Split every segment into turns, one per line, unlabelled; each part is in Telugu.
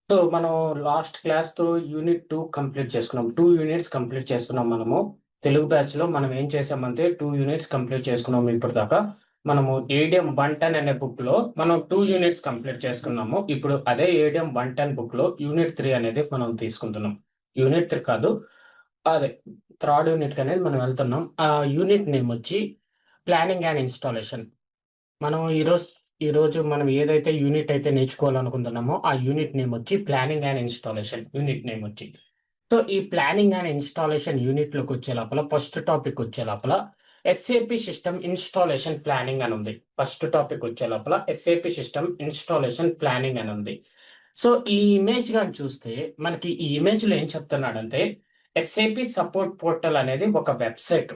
సో, మనం లాస్ట్ క్లాస్‌తో యూనిట్ 2 కంప్లీట్ చేసుకున్నాం. 2 యూనిట్స్ కంప్లీట్ చేసుకున్నాం మనము. తెలుగు బ్యాచ్‌లో మనం ఏం చేసామంటే 2 యూనిట్స్ కంప్లీట్ చేసుకున్నాము ఇప్పటిదాకా. మనము ఏడిఎం 110 అనే బుక్‌లో మనం 2 యూనిట్స్ కంప్లీట్ చేసుకున్నాము. ఇప్పుడు అదే ఏడిఎం 110 బుక్‌లో యూనిట్ 3 అనేది మనం తీసుకుంటున్నాం. యూనిట్ 3 కాదు. అదే థర్డ్ యూనిట్‌కనేది మనం వెళ్తున్నాం. ఆ యూనిట్ నేమ్ వచ్చి ప్లానింగ్ అండ్ ఇన్‌స్టాలేషన్. మనం ఈరోజు మనం ఏదైతే యూనిట్ అయితే నేర్చుకోవాలనుకుంటున్నామో, ఆ యూనిట్ నేమ్ వచ్చి planning and installation unit name వచ్చి. సో, ఈ ప్లానింగ్ అండ్ ఇన్‌స్టాలేషన్ యూనిట్‌లోకొచ్చే లోపల ఫస్ట్ టాపిక్ వచ్చే లోపల ఎస్ఏపీ సిస్టమ్ ఇన్‌స్టాలేషన్ ప్లానింగ్ అని ఉంది. ఫస్ట్ టాపిక్ వచ్చే లోపల ఎస్ఏపీ సిస్టమ్ ఇన్‌స్టాలేషన్ ప్లానింగ్ అని ఉంది. సో, ఈ ఇమేజ్ గాని చూస్తే మనకి ఈ ఇమేజ్‌లో ఏం చెప్తున్నాడంటే ఎస్ఏపీ సపోర్ట్ పోర్టల్ అనేది ఒక వెబ్‌సైట్.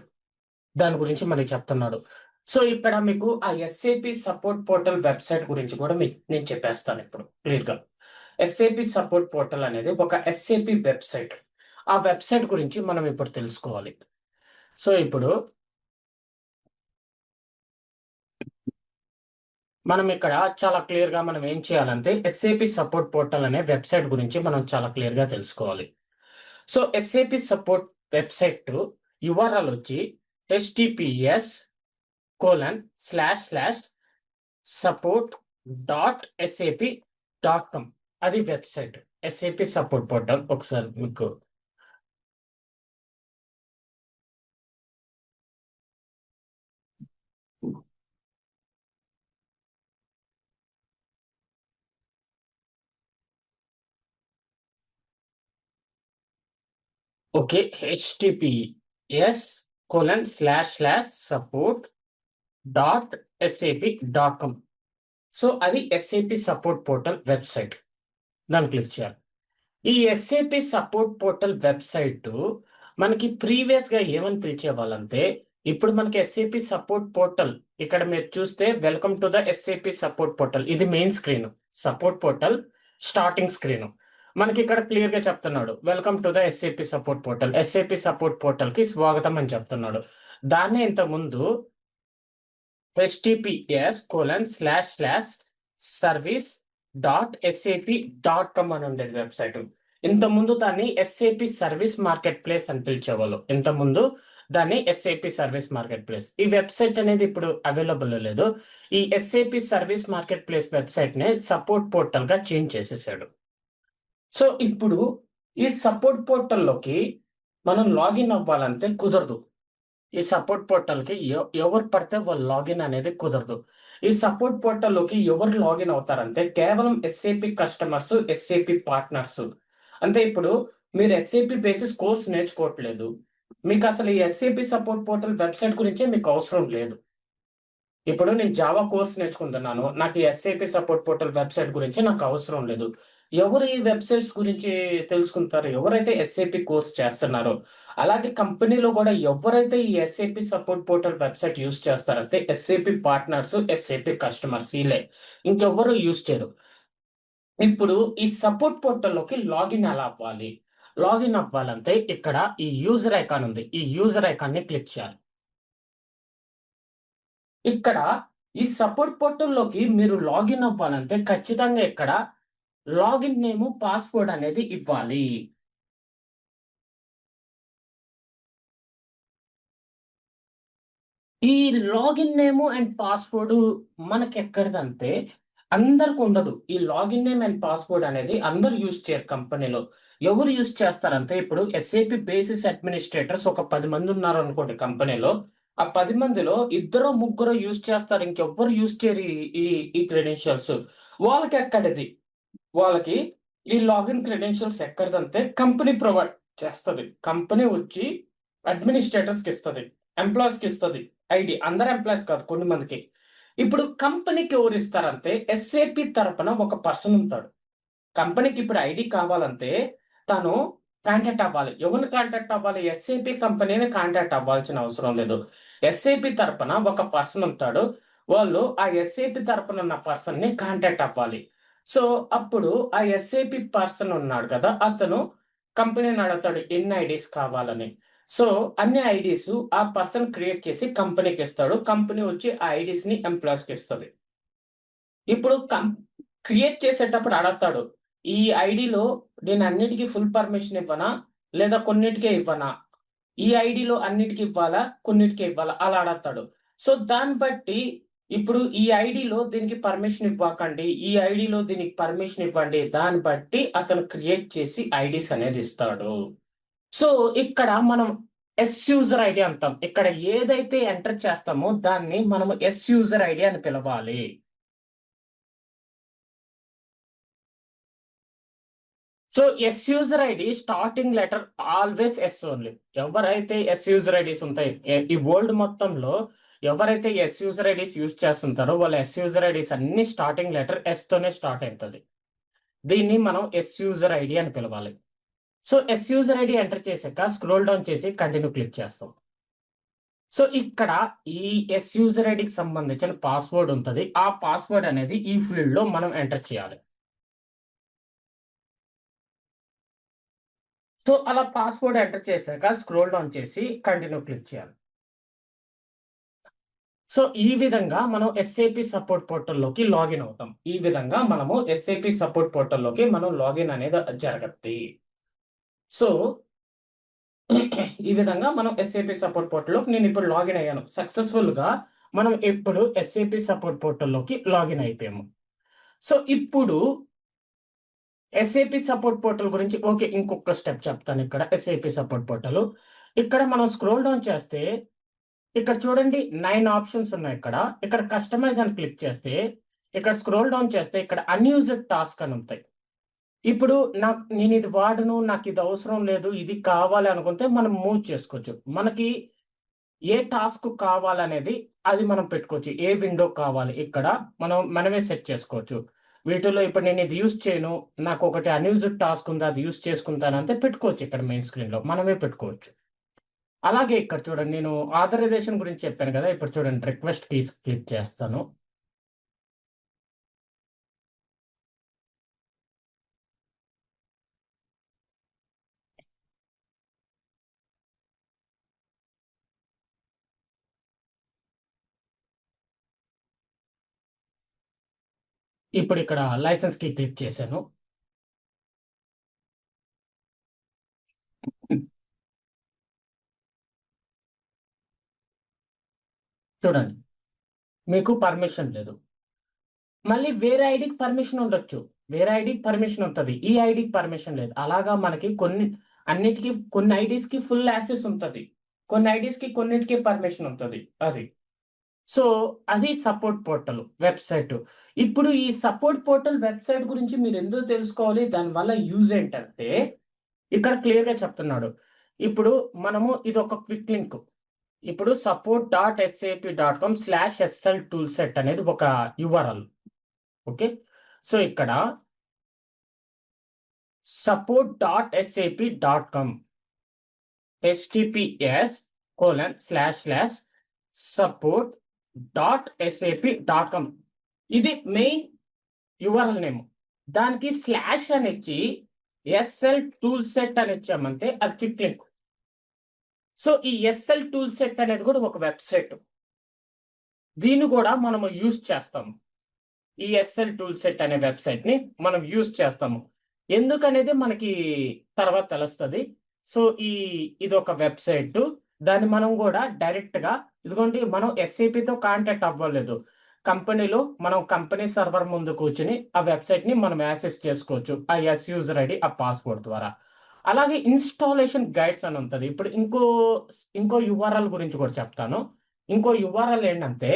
దాని గురించి మనకి చెప్తున్నాడు. సో, ఇక్కడ మీకు ఆ ఎస్ఏపీ సపోర్ట్ పోర్టల్ వెబ్‌సైట్ గురించి కూడా నేను చెప్పేస్తానిప్పుడు క్లియర్‌గా. ఎస్ఏపీ సపోర్ట్ పోర్టల్ అనేది ఒక ఎస్ఏపీ వెబ్‌సైట్. ఆ వెబ్‌సైట్ గురించి మనం ఇప్పుడు తెలుసుకోవాలి. సో, ఇప్పుడు మనం ఇక్కడ చాలా క్లియర్‌గా మనం ఏం చేయాలంటే ఎస్ఏపీ సపోర్ట్ పోర్టల్ అనే వెబ్‌సైట్ గురించి మనం చాలా క్లియర్‌గా తెలుసుకోవాలి. So, SAP support website URL వచ్చి https://support.sap.com అది వెబ్‌సైట్. ఎస్ఏపీ సపోర్ట్ పోర్టల్ ఒకసారి మీకు ఓకే. https://support.sap.com సో, అది ఎస్ఏపీ సపోర్ట్ పోర్టల్ వెబ్‌సైట్. దాన్ని క్లిక్ చేయాలి. ఈ ఎస్ఏపీ సపోర్ట్ పోర్టల్ వెబ్‌సైటు మనకి ప్రీవియస్‌గా ఏమని పిలిచేవాళ్ళంటే, ఇప్పుడు మనకి ఎస్ఏపీ సపోర్ట్ పోర్టల్ ఇక్కడ మీరు చూస్తే welcome to the SAP support portal ఇది main screen. Support portal starting screen. మనకి ఇక్కడ క్లియర్‌గా చెప్తున్నాడు. Welcome to the SAP support portal. SAP support పోర్టల్‌కి స్వాగతం అని చెప్తున్నాడు. దాన్నే ఇంతకుముందు https://service.sap.com అని ఉండేది వెబ్‌సైట్. ఇంతకుముందు దాన్ని ఎస్ఏపీ సర్వీస్ మార్కెట్ ప్లేస్ అని పిలిచేవాళ్ళు. ఇంతకుముందు దాన్ని ఎస్ఏపీ సర్వీస్ మార్కెట్ ప్లేస్. ఈ వెబ్‌సైట్ అనేది ఇప్పుడు అవైలబుల్‌లో లేదు. ఈ ఎస్ఏపీ సర్వీస్ మార్కెట్ ప్లేస్ వెబ్‌సైట్‌నే సపోర్ట్ పోర్టల్‌గా చేంజ్ చేసేసాడు. సో, ఇప్పుడు ఈ సపోర్ట్ పోర్టల్‌లోకి మనం లాగిన్ అవ్వాలంటే కుదరదు. ఈ సపోర్ట్ పోర్టల్‌కి ఎవరు పడితే వాళ్ళు లాగిన్ అనేది కుదరదు. ఈ సపోర్ట్ పోర్టల్‌లోకి ఎవరు లాగిన్ అవుతారంటే కేవలం ఎస్ఏపీ కస్టమర్స్, ఎస్ఏపీ పార్ట్నర్స్. అంటే ఇప్పుడు మీరు ఎస్ఏపీ బేసిస్ కోర్స్ నేర్చుకోవట్లేదు. మీకసలు ఈ ఎస్ఏపీ సపోర్ట్ పోర్టల్ వెబ్‌సైట్ గురించే మీకు అవసరం లేదు. ఇప్పుడు నేను జావా కోర్స్ నేర్చుకుంటున్నాను. నాకు ఈ ఎస్ఏపీ సపోర్ట్ పోర్టల్ వెబ్‌సైట్ గురించి నాకు అవసరం లేదు. ఎవరు ఈ వెబ్‌సైట్స్ గురించి తెలుసుకుంటారు? ఎవరైతే ఎస్ఏపీ కోర్స్ చేస్తున్నారో. అలాగే కంపెనీలో గూడా ఎవరైతే ఈ SAP support portal website use చేస్తారంటే ఎస్ఏపీ పార్ట్నర్స్, ఎస్ఏపీ కస్టమర్స్ ఈళ్ళే. ఇంకెవ్వరు యూజ్ చేయరు. ఇప్పుడు ఈ సపోర్ట్ పోర్టల్‌లోకి లాగిన్ ఎలా అవ్వాలి? లాగిన్ అవ్వాలంటే ఇక్కడ ఈ యూజర్ ఐకాన్ ఉంది. ఈ యూజర్ ఐకాన్‌ని క్లిక్ చేయాలి. ఇక్కడ ఈ సపోర్ట్ పోర్టల్‌లోకి మీరు లాగిన్ అవ్వాలంటే ఖచ్చితంగా ఇక్కడ లాగిన్ నేము, పాస్‌వర్డ్ అనేది ఇవ్వాలి. ఈ లాగిన్ నేము అండ్ పాస్‌వర్డ్ మనకెక్కడిదంటే అందరికుండదు. ఈ లాగిన్ నేమ్ అండ్ పాస్‌వర్డ్ అనేది అందరూ యూజ్ చేయరు కంపెనీలో. ఎవరు యూజ్ చేస్తారంటే ఇప్పుడు ఎస్ఏపీ బేసిస్ అడ్మినిస్ట్రేటర్స్ ఒక 10 మందున్నారనుకోండి కంపెనీలో. ఆ 10 మందిలో ఇద్దరో, ముగ్గురో యూజ్ చేస్తారు. ఇంకెవ్వరు యూజ్ చేయరు ఈ ఈ ఈ క్రెడెన్షియల్స్. వాళ్ళకెక్కడిది? వాళ్ళకి ఈ లాగిన్ క్రెడెన్షియల్స్ ఎక్కడిదంటే కంపెనీ ప్రొవైడ్ చేస్తది. కంపెనీ వచ్చి అడ్మినిస్ట్రేటర్స్‌కిస్తది. ఎంప్లాయీస్‌కిస్తది. ఐడీ. అందరు ఎంప్లాయీస్ కాదు కొన్ని మందికి. ఇప్పుడు కంపెనీకి ఎవరిస్తారంటే ఎస్ఏపీ తరపున ఒక పర్సన్ ఉంటాడు. కంపెనీకి ఇప్పుడు ఐడీ కావాలంటే తను కాంటాక్ట్ అవ్వాలి. ఎవరిని కాంటాక్ట్ అవ్వాలి? ఎస్ఏపీ కంపెనీని కాంటాక్ట్ అవ్వాల్సిన అవసరం లేదు. ఎస్ఏపీ తరపున ఒక పర్సన్ ఉంటాడు. వాళ్ళు ఆ ఎస్ఏపీ తరపున ఉన్న పర్సన్‌ని కాంటాక్ట్ అవ్వాలి. సో, అప్పుడు ఆ ఎస్ఏపీ పర్సన్ ఉన్నాడు కదా! అతను కంపెనీని అడుగుతాడు ఎన్ని ఐడీస్ కావాలని. సో, అన్ని ఐడీసు ఆ పర్సన్ క్రియేట్ చేసి కంపెనీకిస్తాడు. కంపెనీ వచ్చి ఆ ఐడీస్‌ని ఎంప్లాయీస్‌కిస్తది. ఇప్పుడు క్రియేట్ చేసేటప్పుడు అడగతాడు. ఈ ఐడిలో నేను అన్నిటికీ ఫుల్ పర్మిషన్ ఇవ్వనా లేదా కొన్నిటికే ఇవ్వనా, ఈ ఐడిలో అన్నిటికి ఇవ్వాలా కొన్నిటికే ఇవ్వాలా అలా అడగతాడు. సో దాన్ని బట్టి ఇప్పుడు ఈ ఐడిలో దీనికి పర్మిషన్ ఇవ్వకండి, ఈ ఐడిలో దీనికి పర్మిషన్ ఇవ్వండి, దాన్ని బట్టి అతను క్రియేట్ చేసి ఐడీస్ అనేది ఇస్తాడు. సో ఇక్కడ మనం యూజర్ ఐడి అంటాం. ఇక్కడ ఏదైతే ఎంటర్ చేస్తామో దాన్ని మనము యూజర్ ఐడి అని పిలవాలి. So user ID starting letter always S only. ఎవరైతే యూజర్ ఐడీస్ ఉంటాయి ఈ వరల్డ్ మొత్తంలో, ఎవరైతే యూజర్ ఐడీస్ యూజ్ చేస్తుంటారో వాళ్ళ యూజర్ ఐడీస్ అన్ని స్టార్టింగ్ లెటర్ ఎస్ తోనే స్టార్ట్ అవుతుంది. దీన్ని మనం యూజర్ ఐడి అని పిలవాలి. సో యూజర్ ఐడి ఎంటర్ చేశాక స్క్రోల్ డౌన్ చేసి కంటిన్యూ క్లిక్ చేస్తాం. సో ఇక్కడ ఈ యూజర్ ఐడికి సంబంధించిన పాస్వర్డ్ ఉంటుంది. ఆ పాస్వర్డ్ అనేది ఈ ఫీల్డ్ లో మనం ఎంటర్ చేయాలి. సో అలా పాస్వర్డ్ ఎంటర్ చేశాక స్క్రోల్ డౌన్ చేసి కంటిన్యూ క్లిక్ చేయాలి. సో ఈ విధంగా మనం ఎస్ఏపి సపోర్ట్ పోర్టల్లోకి లాగిన్ అవుతాం. ఈ విధంగా మనము ఎస్ఏపి సపోర్ట్ పోర్టల్లోకి మనం లాగిన్ అనేది జరగద్ది. సో ఈ విధంగా మనం ఎస్ఏపి సపోర్ట్ పోర్టల్లోకి నేను ఇప్పుడు లాగిన్ అయ్యాను. సక్సెస్ఫుల్ గా మనం ఇప్పుడు ఎస్ఏపి సపోర్ట్ పోర్టల్లోకి లాగిన్ అయిపోయాము. సో ఇప్పుడు ఎస్ఏపి సపోర్ట్ పోర్టల్ గురించి ఓకే, ఇంకొక స్టెప్ చెప్తాను. ఇక్కడ ఎస్ఏపి సపోర్ట్ పోర్టల్, ఇక్కడ మనం స్క్రోల్ డౌన్ చేస్తే ఇక్కడ చూడండి 9 ఆప్షన్స్ ఉన్నాయి. ఇక్కడ కస్టమైజ్ అని క్లిక్ చేస్తే, ఇక్కడ స్క్రోల్ డౌన్ చేస్తే ఇక్కడ అన్యూజ్డ్ టాస్క్ అని ఉంటాయి. ఇప్పుడు నేను ఇది వాడను, నాకు ఇది అవసరం లేదు, ఇది కావాలి అనుకుంటే మనం మూవ్ చేసుకోవచ్చు. మనకి ఏ టాస్క్ కావాలనేది అది మనం పెట్టుకోవచ్చు. ఏ విండో కావాలి ఇక్కడ మనమే సెట్ చేసుకోవచ్చు. వీటిలో ఇప్పుడు నేను ఇది యూజ్ చేయను, నాకు ఒకటి అన్యూజ్డ్ టాస్క్ ఉంది అది యూజ్ చేసుకుంటానంటే పెట్టుకోవచ్చు. ఇక్కడ మెయిన్ స్క్రీన్ లో మనమే పెట్టుకోవచ్చు. అలాగే ఇక్కడ చూడండి, నేను ఆథరైజేషన్ గురించి చెప్పాను కదా, ఇప్పుడు చూడండి రిక్వెస్ట్ కీస్ క్లిక్ చేస్తాను. ఇప్పుడు ఇక్కడ లైసెన్స్ కి క్లిక్ చేశాను. చూడండి, మీకు పర్మిషన్ లేదు. మళ్ళీ వేరే ఐడికి పర్మిషన్ ఉండొచ్చు, వేరే ఐడికి పర్మిషన్ ఉంటుంది, ఈ ఐడికి పర్మిషన్ లేదు. అలాగా మనకి అన్నిటికీ కొన్ని ఐడీస్ కి ఫుల్ యాక్సెస్ ఉంటుంది, కొన్ని ఐడీస్ కి కొన్నిటికి పర్మిషన్ ఉంటుంది. అది సో అది సపోర్ట్ పోర్టల్ వెబ్సైట్. ఇప్పుడు ఈ సపోర్ట్ పోర్టల్ వెబ్సైట్ గురించి మీరు ఎందుకు తెలుసుకోవాలి, దానివల్ల యూజ్ ఏంటంటే ఇక్కడ క్లియర్ గా చెప్తున్నాడు. ఇప్పుడు మనము ఇది ఒక క్విక్ లింక్. ఇప్పుడు support.sap.com/SL toolset అనేది ఒక యుఆర్ఎల్. ఓకే, సో ఇక్కడ support.sap.com https://support.sap.com ఇది మెయిన్ యుఆర్ఎల్ నేమ్. దానికి స్లాష్ అని ఇచ్చి ఎస్ఎల్ టూల్ సెట్ అని ఇచ్చామంటే అది క్విక్ లింక్. సో ఈ ఎస్ఎల్ టూల్ సెట్ అనేది కూడా ఒక వెబ్సైట్, దీన్ని కూడా మనము యూజ్ చేస్తాము. ఈ ఎస్ఎల్ టూల్ సెట్ అనే వెబ్సైట్ ని మనం యూజ్ చేస్తాము. ఎందుకనేది మనకి తర్వాత తెలుస్తుంది. సో ఇది ఒక వెబ్సైట్, దాన్ని మనం కూడా డైరెక్ట్ గా ఇదిగోండి, మనం ఎస్ఏపితో కాంటాక్ట్ అవ్వలేదు. కంపెనీలో మనం కంపెనీ సర్వర్ ముందు కూర్చుని ఆ వెబ్సైట్ ని మనం యాక్సెస్ చేసుకోవచ్చు, ఆ యూజర్ ఐడి ఆ పాస్వర్డ్ ద్వారా. అలాగే ఇన్స్టాలేషన్ గైడ్స్ అని ఉంటుంది. ఇప్పుడు ఇంకో యుఆర్ఎల్ గురించి కూడా చెప్తాను. ఇంకో యుఆర్ఎల్ ఏంటంటే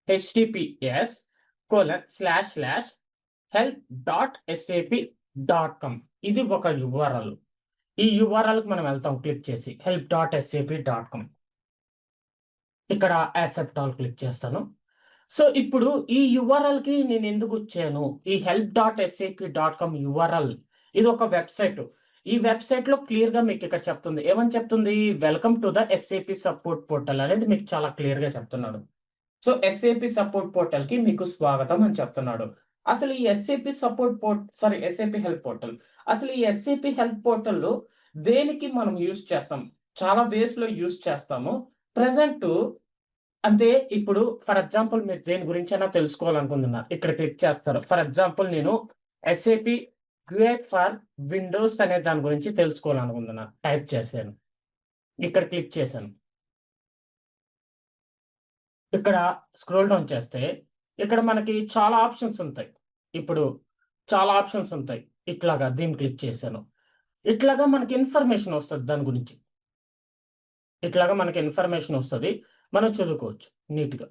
https://help.sap.com ఇది ఒక యుఆర్ఎల్. ఈ యుఆర్ఎల్ కి మనం వెళ్తాం క్లిక్ చేసి help.sap.com. ఇక్కడ యాక్సెప్ట్ ఆల్ క్లిక్ చేస్తాను. సో ఇప్పుడు ఈ యుఆర్ఎల్ కి నేను ఎందుకు వచ్చాను, ఈ help.sap.com యుఆర్ఎల్ ఇది ఒక వెబ్సైట్. ఈ వెబ్సైట్ లో క్లియర్ గా మీకు ఇక్కడ చెప్తుంది, ఏమని చెప్తుంది, welcome to the SAP support portal అనేది మీకు చాలా క్లియర్ గా చెప్తున్నాడు. సో ఎస్ఏపి సపోర్ట్ పోర్టల్ కి మీకు స్వాగతం అని చెప్తున్నాడు. అసలు ఈ ఎస్ఏపి ఎస్ఏపి హెల్ప్ పోర్టల్, అసలు ఈ ఎస్ఏపి హెల్ప్ పోర్టల్ లో దేనికి మనం యూజ్ చేస్తాం, చాలా వేస్ లో యూజ్ చేస్తాము. ప్రజెంట్ అంటే ఇప్పుడు ఫర్ ఎగ్జాంపుల్ మీరు దేని గురించి అయినా తెలుసుకోవాలనుకుంటున్నారు, ఇక్కడ క్లిక్ చేస్తారు. ఫర్ ఎగ్జాంపుల్ నేను ఎస్ఏపి GUI ఫర్ విండోస్ అనే దాని గురించి తెలుసుకోవాలనుకుంటున్నా. టైప్ చేశాను. ఇక్కడ క్లిక్ చేశాను. ఇక్కడ స్క్రోల్ డౌన్ చేస్తే ఇక్కడ మనకి చాలా ఆప్షన్స్ ఉంటాయి. ఇప్పుడు చాలా ఆప్షన్స్ ఉంటాయి. ఇట్లాగా దీన్ని క్లిక్ చేశాను. ఇట్లాగా మనకి ఇన్ఫర్మేషన్ వస్తది దాని గురించి. ఇట్లాగా మనకి ఇన్ఫర్మేషన్ వస్తది. మనం చదువుకోవచ్చు నీట్‌గా.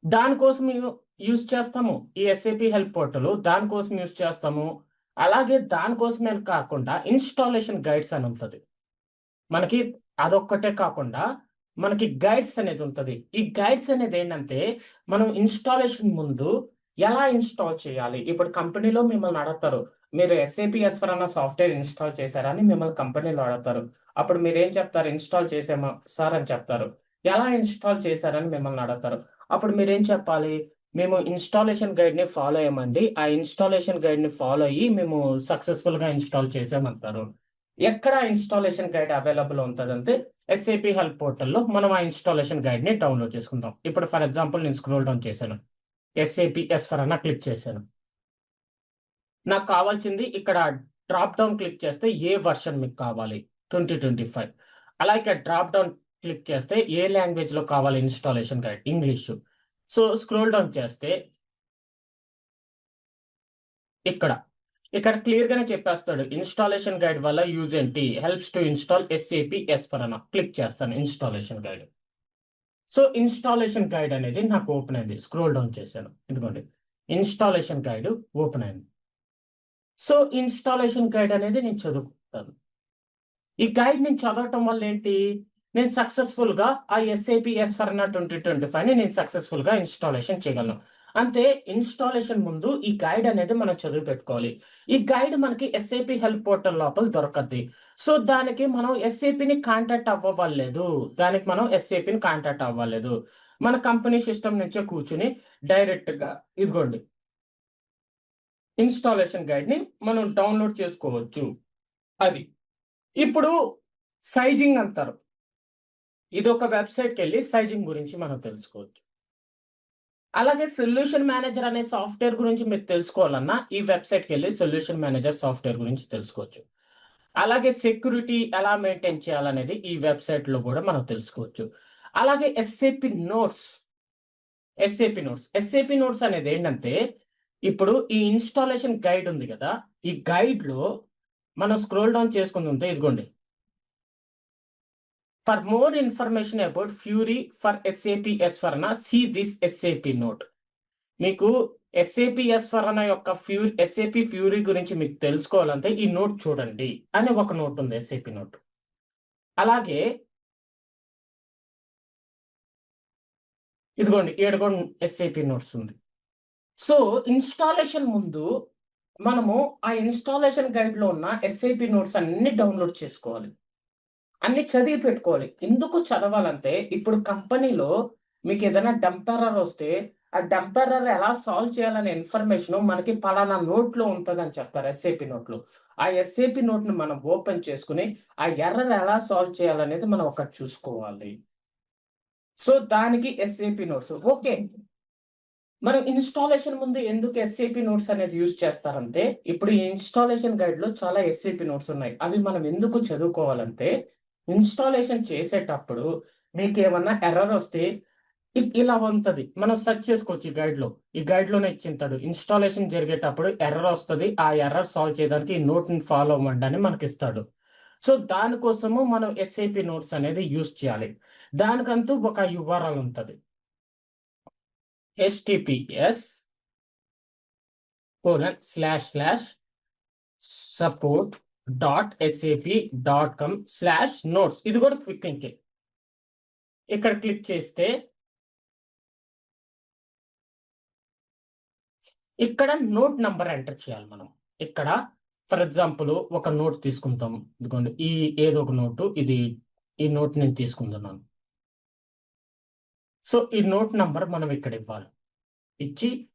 దానికోసం యూజ్ చేస్తాము. ఈ ఎస్ఏపి హెల్ప్ పోర్టల్ దానికోసం యూజ్ చేస్తాము. అలాగే దానికోసమే కాకుండా ఇన్‌స్టాలేషన్ గైడ్స్ అని ఉంటది. మనకి అదొక్కటే కాకుండా మనకి గైడ్స్ అనేది ఉంటది. ఈ గైడ్స్ అనేది ఏంటంటే మనం ఇన్‌స్టాలేషన్ ముందు ఎలా ఇన్‌స్టాల్ చేయాలి? ఇప్పుడు కంపెనీలో మిమ్మల్ని అడుగుతారు. మీరు ఎస్ఏపి ఎస్/4HANA సాఫ్ట్‌వేర్ ఇన్‌స్టాల్ చేశారా అని మిమ్మల్ని కంపెనీలో అడుగుతారు. అప్పుడు మీరేం చెప్తారు? ఇన్‌స్టాల్ చేసామా సార్ అని చెప్తారు. ఎలా ఇన్‌స్టాల్ చేశారని మిమ్మల్ని అడుగుతారు. అప్పుడు మీరేం చెప్పాలి? మేము ఇన్‌స్టాలేషన్ గైడ్‌ని ఫాలో అయ్యామండి. ఆ ఇన్‌స్టాలేషన్ గైడ్‌ని ఫాలో అయ్యి మేము సక్సెస్‌ఫుల్‌గా ఇన్‌స్టాల్ చేసామంటారు. ఎక్కడ ఇన్‌స్టాలేషన్ గైడ్ అవైలబుల్ ఉంటదంటే ఎస్ఏపి హెల్ప్ పోర్టల్‌లో మనం ఆ ఇన్‌స్టాలేషన్ గైడ్‌ని డౌన్‌లోడ్ చేసుకుందాం. ఇప్పుడు ఫర్ ఎగ్జాంపుల్ నేను స్క్రోల్ డౌన్ చేశాను. ఎస్ఏపి ఎస్/4HANA క్లిక్ చేశాను. నాకు కావాల్సింది ఇక్కడ డ్రాప్ డౌన్ క్లిక్ చేస్తే ఏ వెర్షన్ మీకు కావాలి? 2025. అలా ఇక్కడ డ్రాప్ డౌన్ క్లిక్ చేస్తే ఏ లాంగ్వేజ్‌లో కావాలి installation guide? English. So, scroll down చేస్తే ఇక్కడ, ఇక్కడ క్లియర్‌గానే చెప్పేస్తాడు. ఇన్‌స్టాలేషన్ గైడ్ వల్ల యూజ్ ఏంటి? Helps to install SAP S4HANA click చేస్తాను installation guide. So, installation guide అనేది నాకు ఓపెన్ అయింది. స్క్రోల్ డౌన్ చేశాను. ఇదిగోండి. ఇన్‌స్టాలేషన్ గైడ్ ఓపెన్ అయింది. సో, ఇన్‌స్టాలేషన్ గైడ్ అనేది నేను చదువుకుంటాను. ఈ గైడ్ నేను చదవటం వల్ల ఏంటి? నేను సక్సెస్‌ఫుల్‌గా ఆ ఎస్ఏపి ఎస్/4HANA 2025ని నేను సక్సెస్‌ఫుల్‌గా ఇన్‌స్టాలేషన్ చేయగలను. అంతే ఇన్‌స్టాలేషన్ ముందు ఈ గైడ్ అనేది మనం చదివి పెట్టుకోవాలి. ఈ గైడ్ మనకి ఎస్ఏపి హెల్ప్ పోర్టల్ లోపల దొరకద్ది. సో, దానికి మనం ఎస్ఏపిని కాంటాక్ట్ అవ్వవ్వలేదు. దానికి మనం ఎస్ఏపిని కాంటాక్ట్ అవ్వలేదు. మన కంపెనీ సిస్టమ్ నుంచే కూర్చొని డైరెక్ట్‌గా ఇదిగోండి ఇన్‌స్టాలేషన్ గైడ్‌ని మనం డౌన్‌లోడ్ చేసుకోవచ్చు. అది. ఇప్పుడు సైజింగ్ అంటారు. ఇదొక వెబ్‌సైట్‌కెళ్ళి సైజింగ్ గురించి మనం తెలుసుకోవచ్చు. అలాగే సొల్యూషన్ మేనేజర్ అనే సాఫ్ట్‌వేర్ గురించి మీరు తెలుసుకోవాలన్నా ఈ వెబ్‌సైట్‌కెళ్ళి సొల్యూషన్ మేనేజర్ సాఫ్ట్‌వేర్ గురించి తెలుసుకోవచ్చు. అలాగే సెక్యూరిటీ ఎలా మెయింటైన్ చేయాలనేది ఈ వెబ్‌సైట్‌లో గూడా మనం తెలుసుకోవచ్చు. అలాగే ఎస్ఏపి నోట్స్ అనేదేంటంటే ఇప్పుడు ఈ ఇన్‌స్టాలేషన్ గైడ్ ఉంది గదా! ఈ గైడ్‌లో మనం స్క్రోల్ డౌన్ చేసుకుంటుంటే ఇదిగోండి. For more information about Fiori for SAP S4HANA see this SAP note. మీకు ఎస్ఏపి ఎస్/4HANA యొక్క ఎస్ఏపి ఫ్యూరీ గురించి మీకు తెలుసుకోవాలంటే ఈ నోట్ చూడండి అని ఒక నోట్ ఉంది ఎస్ఏపి నోట్. అలాగే ఇదిగోండి ఈడ కూడా ఎస్ఏపి నోట్స్ ఉంది. సో, ఇన్‌స్టాలేషన్ ముందు మనము ఆ ఇన్‌స్టాలేషన్ గైడ్‌లో ఉన్న ఎస్ఏపి నోట్స్ అన్నీ డౌన్‌లోడ్ చేసుకోవాలి. అన్నీ చదివి పెట్టుకోవాలి. ఎందుకు చదవాలంటే, ఇప్పుడు కంపెనీలో మీకేదైనా డంప్ ఎర్రర్ వస్తే, ఆ డంప్ ఎర్రర్ ఎలా సాల్వ్ చేయాలనే ఇన్ఫర్మేషను మనకి పలానా నోట్‌లో ఉంటదని చెప్తారు ఎస్ఏపి నోట్‌లో. ఆ ఎస్ఏపి నోట్‌ని మనం ఓపెన్ చేసుకొని, ఆ ఎర్రర్ ఎలా సాల్వ్ చేయాలనేది మనం ఒకటి చూసుకోవాలి. సో, దానికి ఎస్ఏపి నోట్స్. ఓకే. మనం ఇన్‌స్టాలేషన్ ముందు ఎందుకు ఎస్ఏపి నోట్స్ అనేది యూజ్ చేస్తారంటే, ఇప్పుడు ఈ ఇన్‌స్టాలేషన్ గైడ్‌లో చాలా ఎస్ఏపి నోట్స్ ఉన్నాయి. అవి మనం ఎందుకు చదువుకోవాలంటే, ఇన్‌స్టాలేషన్ చేసేటప్పుడు మీకేమన్నా ఎర్రర్ వస్తే ఇలా ఉంటది. మనం సెర్చ్ చేసుకోవచ్చు ఈ గైడ్‌లో. ఈ గైడ్‌లోనే ఇచ్చింటాడు. ఇన్‌స్టాలేషన్ జరిగేటప్పుడు ఎర్రర్ వస్తది. ఆ ఎర్రర్ సాల్వ్ చేయడానికి ఈ నోట్‌ని ఫాలో అవ్వండి అని మనకిస్తాడు. సో, దానికోసము మనం ఎస్ఏపి నోట్స్ అనేది యూజ్ చేయాలి. దానికంటూ ఒక యూఆర్ఎల్ ఉంటది. https://support.sap.com/notes ఇది కూడా క్విక్ లింకే. ఇక్కడ క్లిక్ చేస్తే ఇక్కడ నోట్ నంబర్ ఎంటర్ చేయాలి మనం. ఇక్కడ ఫర్ ఎగ్జాంపుల్ ఒక నోట్ తీసుకుంటాం. ఇదిగోండి ఏదో ఒక నోటు ఈ నోట్ నేను తీసుకుంటున్నాను. సో, ఈ నోట్ నంబర్ మనం ఇక్కడ ఇవ్వాలి. ఇచ్చి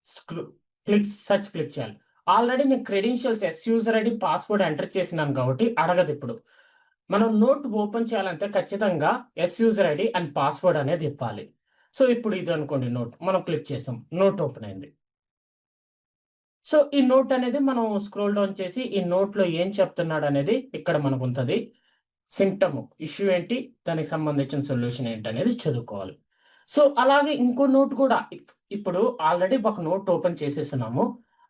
స్క్రూ క్లిక్ చేయాలి. ఆల్రెడీ నేను credentials user ID, password enter చేసినాను కాబట్టి అడగదిప్పుడు. మనం నోట్ ఓపెన్ చేయాలంటే ఖచ్చితంగా యూజర్ ఐడీ అండ్ పాస్వర్డ్ అనేది ఇవ్వాలి. సో, ఇప్పుడు ఇది అనుకోండి నోట్. మనం క్లిక్ చేసాం. నోట్ ఓపెన్ అయింది. సో ఈ నోట్ అనేది మనం స్క్రోల్ డౌన్ చేసి ఈ నోట్ లో ఏం చెప్తున్నాడు అనేది ఇక్కడ మనకు ఉంటుంది. సింప్టమ్ ఇష్యూ ఏంటి, దానికి సంబంధించిన సొల్యూషన్ ఏంటి అనేది చదువుకోవాలి. సో అలాగే ఇంకో నోట్ కూడా ఇప్పుడు ఆల్రెడీ ఒక నోట్ ఓపెన్ చేసేస్తున్నాము.